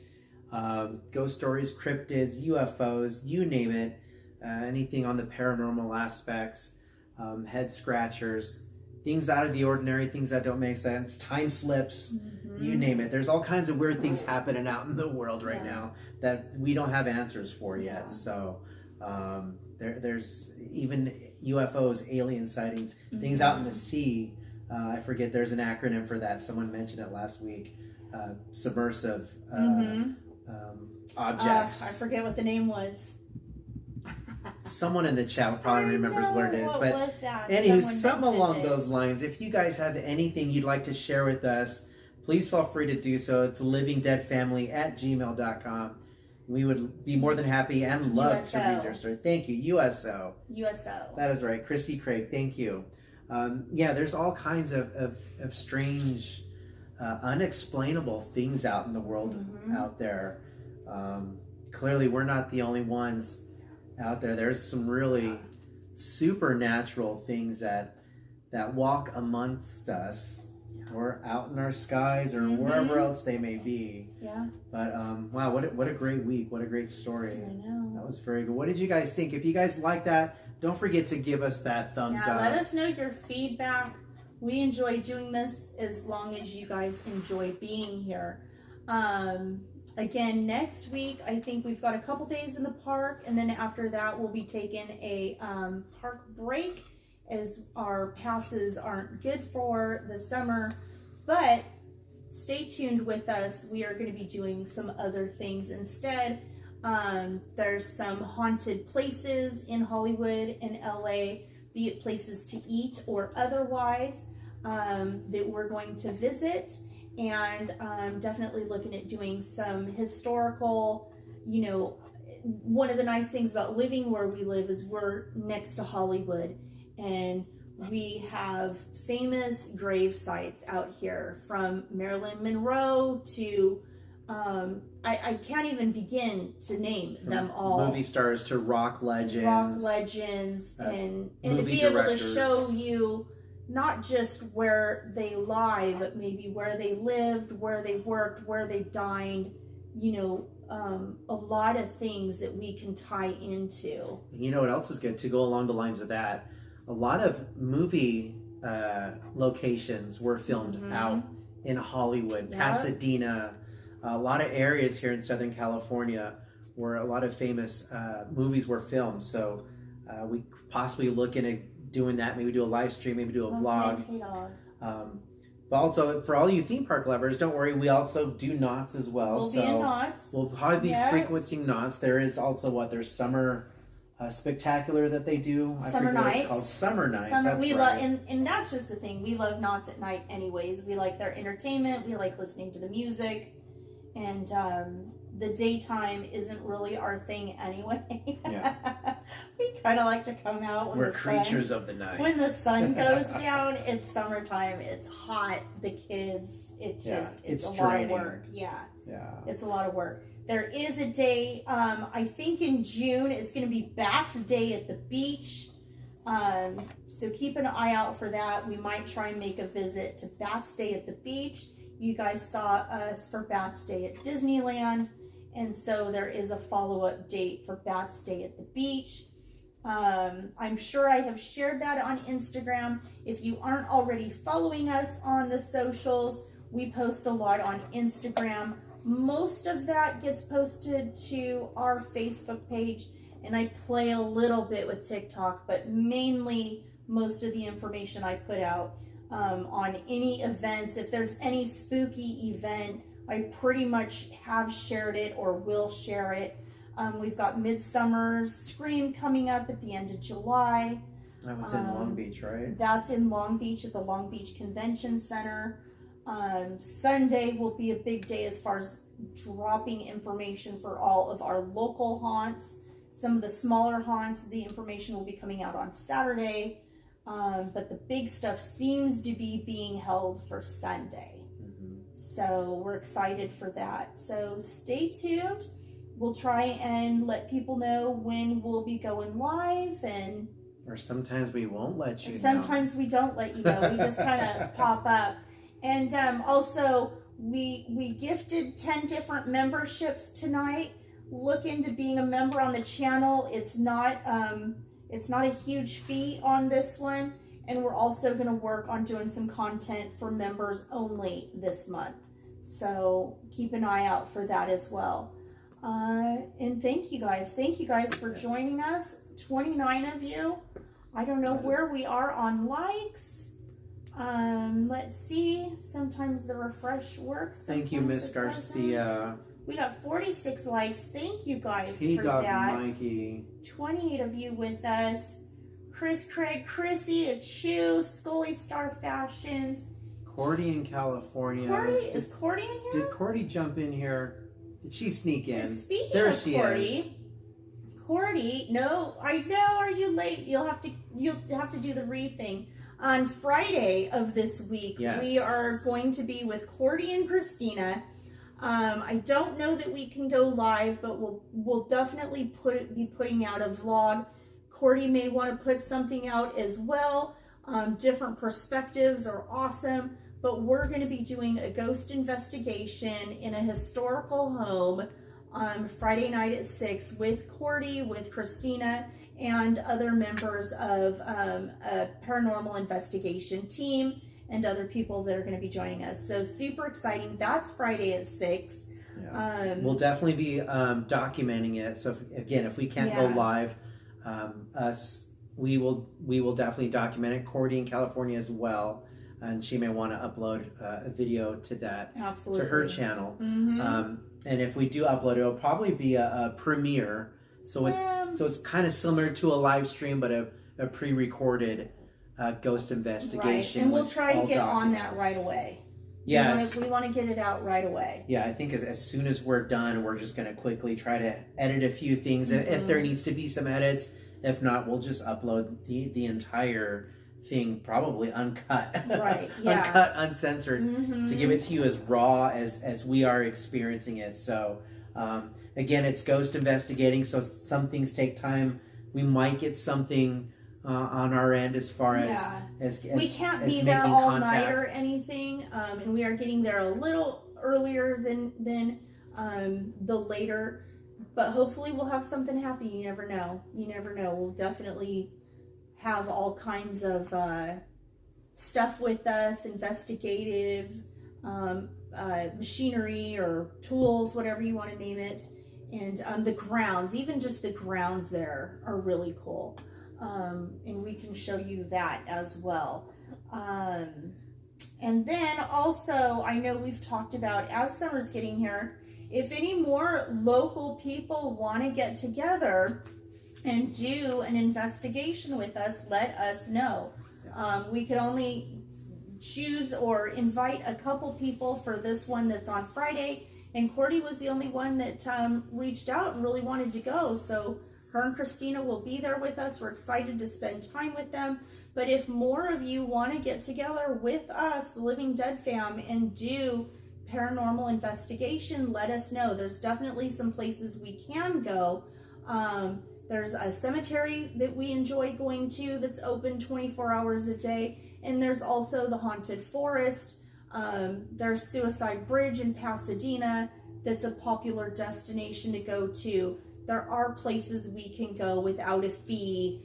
Ghost stories, cryptids, UFOs, you name it. Anything on the paranormal aspects, head scratchers, things out of the ordinary, things that don't make sense, time slips, you name it. There's all kinds of weird things happening out in the world right now that we don't have answers for yet. So... there's even UFOs, alien sightings, things out in the sea. I forget, there's an acronym for that. Someone mentioned it last week. Submersive objects. I forget what the name was. Someone in the chat probably remembers what it is. But was that? anywho, something along those lines. If you guys have anything you'd like to share with us, please feel free to do so. It's livingdeadfamily@gmail.com. We would be more than happy and love to read your story. Thank you. USO. That is right. Christy Craig, thank you. There's all kinds of strange, unexplainable things out in the world out there. Clearly, we're not the only ones out there. There's some really supernatural things that walk amongst us. Or out in our skies, or wherever else they may be. Yeah. But wow, what a great week! What a great story! I know. That was very good. What did you guys think? If you guys like that, don't forget to give us that thumbs up. Let us know your feedback. We enjoy doing this as long as you guys enjoy being here. Again, next week I think we've got a couple days in the park, and then after that we'll be taking a park break, as our passes aren't good for the summer. But stay tuned with us. We are going to be doing some other things instead. There's some haunted places in Hollywood and LA, be it places to eat or otherwise, that we're going to visit. And definitely looking at doing some historical, one of the nice things about living where we live is we're next to Hollywood. And we have famous grave sites out here, from Marilyn Monroe to, I can't even begin to name them all. Movie stars to rock legends. And to be able to show you not just where they lie, but maybe where they lived, where they worked, where they dined, a lot of things that we can tie into. You know what else is good to go along the lines of that? A lot of movie locations were filmed out in Hollywood, Pasadena, a lot of areas here in Southern California where a lot of famous movies were filmed. So we possibly looking at doing that. Maybe do a live stream, maybe do a vlog. But also, for all you theme park lovers, don't worry, we also do Knott's as well. We'll be in Knott's. We'll probably be frequenting Knott's. There is also there's summer spectacular that they do. Summer nights. It's called Summer Nights. That's right. And that's just the thing. We love Knott's at night anyways. We like their entertainment. We like listening to the music. And the daytime isn't really our thing anyway. Yeah. We kind of like to come out when we're creatures of the night. When the sun goes down, it's summertime. It's hot. The kids. It's a lot of work. Yeah. It's a lot of work. There is a day. I think in June it's going to be Bats Day at the beach. So keep an eye out for that. We might try and make a visit to Bats Day at the beach. You guys saw us for Bats Day at Disneyland. And so there is a follow-up date for Bats Day at the beach. I'm sure I have shared that on Instagram. If you aren't already following us on the socials, we post a lot on Instagram. Most of that gets posted to our Facebook page, and I play a little bit with TikTok, but mainly most of the information I put out on any events. If there's any spooky event, I pretty much have shared it or will share it. We've got Midsummer's Scream coming up at the end of July. That one's in Long Beach, right? That's in Long Beach at the Long Beach Convention Center. Sunday will be a big day as far as dropping information for all of our local haunts. Some of the smaller haunts, the information will be coming out on Saturday. But the big stuff seems to be being held for Sunday. So we're excited for that. So stay tuned. We'll try and let people know when we'll be going live, or sometimes we won't let you know. Sometimes we don't let you know. We just kind of pop up. And also, we gifted 10 different memberships tonight. Look into being a member on the channel. It's not a huge fee on this one. And we're also going to work on doing some content for members only this month. So keep an eye out for that as well. And thank you guys. Thank you guys for joining us. 29 of you. I don't know where we are on likes. Let's see. Sometimes the refresh works. Thank you, Miss Garcia. We got 46 likes. Thank you guys for that. Mikey. 28 of you with us. Chris, Craig, Chrissy, a Chew, Scully Star Fashions. Cordy in California. Is Cordy in here? Did Cordy jump in here? Did she sneak in? Speaking of Cordy. Cordy, no, I know. Are you late? You'll have to do the read thing. On Friday of this week, we are going to be with Cordy and Christina. I don't know that we can go live, but we'll definitely be putting out a vlog. Cordy may want to put something out as well. Different perspectives are awesome, but we're going to be doing a ghost investigation in a historical home on Friday night at 6 with Cordy, with Christina, and other members of a paranormal investigation team and other people that are going to be joining us. So super exciting. That's Friday at 6. Yeah. We'll definitely be documenting it. So if we can't go live, we will definitely document it. Cordy in California as well, and she may want to upload a video to that, to her channel. And if we do upload it, it'll probably be a premiere. So it's kind of similar to a live stream, but a pre-recorded ghost investigation. Right. And we'll try to get on that right away. Yes. We want to get it out right away. Yeah, I think as soon as we're done, we're just going to quickly try to edit a few things if there needs to be some edits. If not, we'll just upload the entire thing, probably uncut. Right, yeah. Uncut, uncensored, to give it to you as raw as we are experiencing it. So, again, it's ghost investigating, so some things take time. We might get something on our end as far as we can't be there all night or anything, and we are getting there a little earlier than the later. But hopefully we'll have something happen. You never know. You never know. We'll definitely have all kinds of stuff with us, investigative. machinery or tools, whatever you want to name it. And the grounds, even just the grounds there are really cool. And we can show you that as well. And then also, I know we've talked about, as summer's getting here, if any more local people want to get together and do an investigation with us, let us know. We could only choose or invite a couple people for this one that's on Friday, and Cordy was the only one that reached out and really wanted to go. So her and Christina will be there with us. We're excited to spend time with them. But if more of you want to get together with us, the Living Dead fam, and do paranormal investigation, let us know. There's definitely some places we can go. There's a cemetery that we enjoy going to that's open 24 hours a day. And there's also the Haunted Forest. There's Suicide Bridge in Pasadena that's a popular destination to go to. There are places we can go without a fee,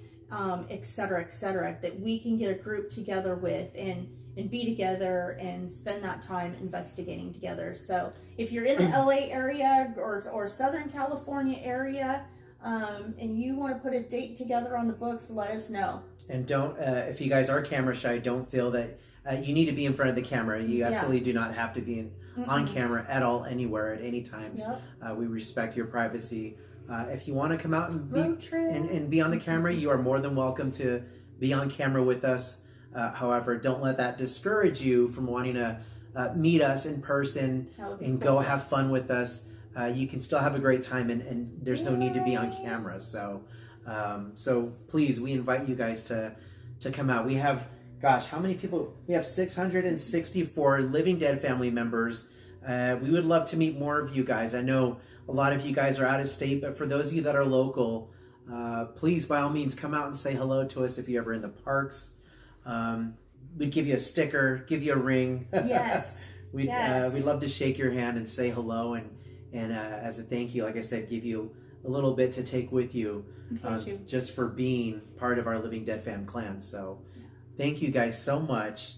etc., that we can get a group together with and be together and spend that time investigating together. So if you're in the LA area or Southern California area, and you want to put a date together on the books, let us know. And don't, if you guys are camera shy, don't feel that you need to be in front of the camera. You absolutely do not have to be on camera at all, anywhere, at any times. Yep. We respect your privacy. If you want to come out and be on the camera, you are more than welcome to be on camera with us. However, don't let that discourage you from wanting to meet us in person and go have fun with us. You can still have a great time, and there's no need to be on camera. So, so please, we invite you guys to come out. We have, gosh, how many people? We have 664 Living Dead family members. We would love to meet more of you guys. I know a lot of you guys are out of state, but for those of you that are local, please, by all means, come out and say hello to us if you're ever in the parks. We'd give you a sticker, give you a ring. Yes. We'd love to shake your hand and say hello, and as a thank you, like I said, give you a little bit to take with you, just for being part of our Living Dead fam clan. So thank you guys so much.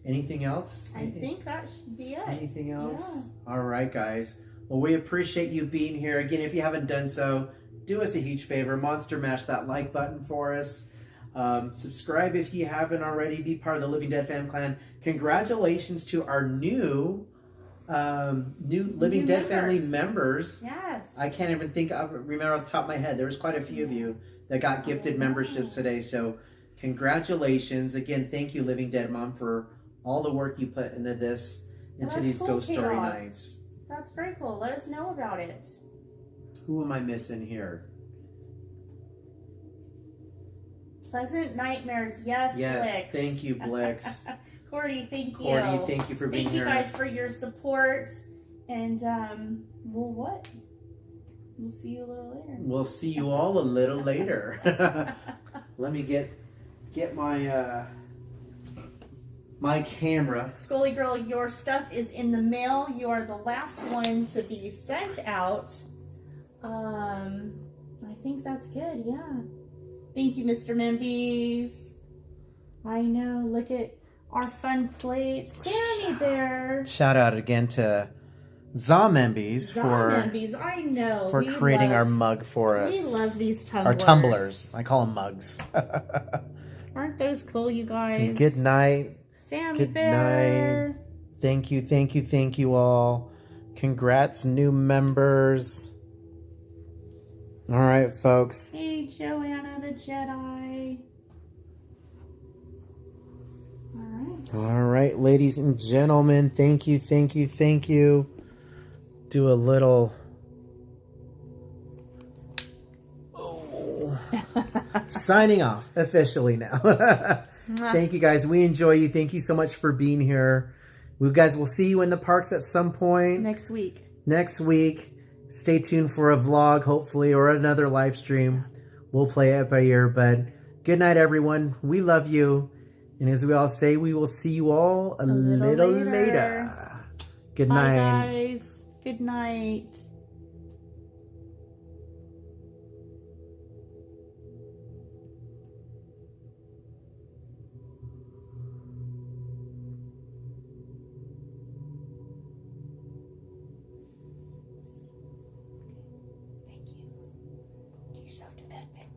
Anything else? I think that should be it. Anything else? Yeah. All right, guys. Well, we appreciate you being here. Again, if you haven't done so, do us a huge favor. Monster mash that like button for us. Subscribe if you haven't already. Be part of the Living Dead fam clan. Congratulations to our new Living Dead family members. Yes. I can't even remember off the top of my head. There was quite a few of you that got gifted memberships today. So congratulations. Again, thank you, Living Dead Mom, for all the work you put into this, into these cool, ghost story K-Rock. nights. That's very cool. Let us know about it. Who am I missing here? Pleasant nightmares. Yes, Blix. Thank you, Blix. Cordy, thank you. Cordy, thank you for being here. Thank you guys for your support. And, We'll see you a little later. We'll see you all a little later. Let me get my my camera. Scully Girl, your stuff is in the mail. You are the last one to be sent out. I think that's good, yeah. Thank you, Mr. Membies. I know, look at our fun plates. Sammy Bear. Shout out again to Zomembies I know. for creating our mug for us. We love these tumblers. Our tumblers. I call them mugs. Aren't those cool, you guys? Good night. Sammy Good Bear. night. Thank you all. Congrats, new members. All right, folks. Hey, Joanna the Jedi. All right, ladies and gentlemen, thank you. Do a little signing off officially now. Thank you, guys. We enjoy you. Thank you so much for being here. We guys will see you in the parks at some point next week. Stay tuned for a vlog, hopefully, or another live stream. We'll play it by ear. But good night, everyone. We love you. And as we all say, we will see you all a little later. Good night. Bye, guys. Good night. that.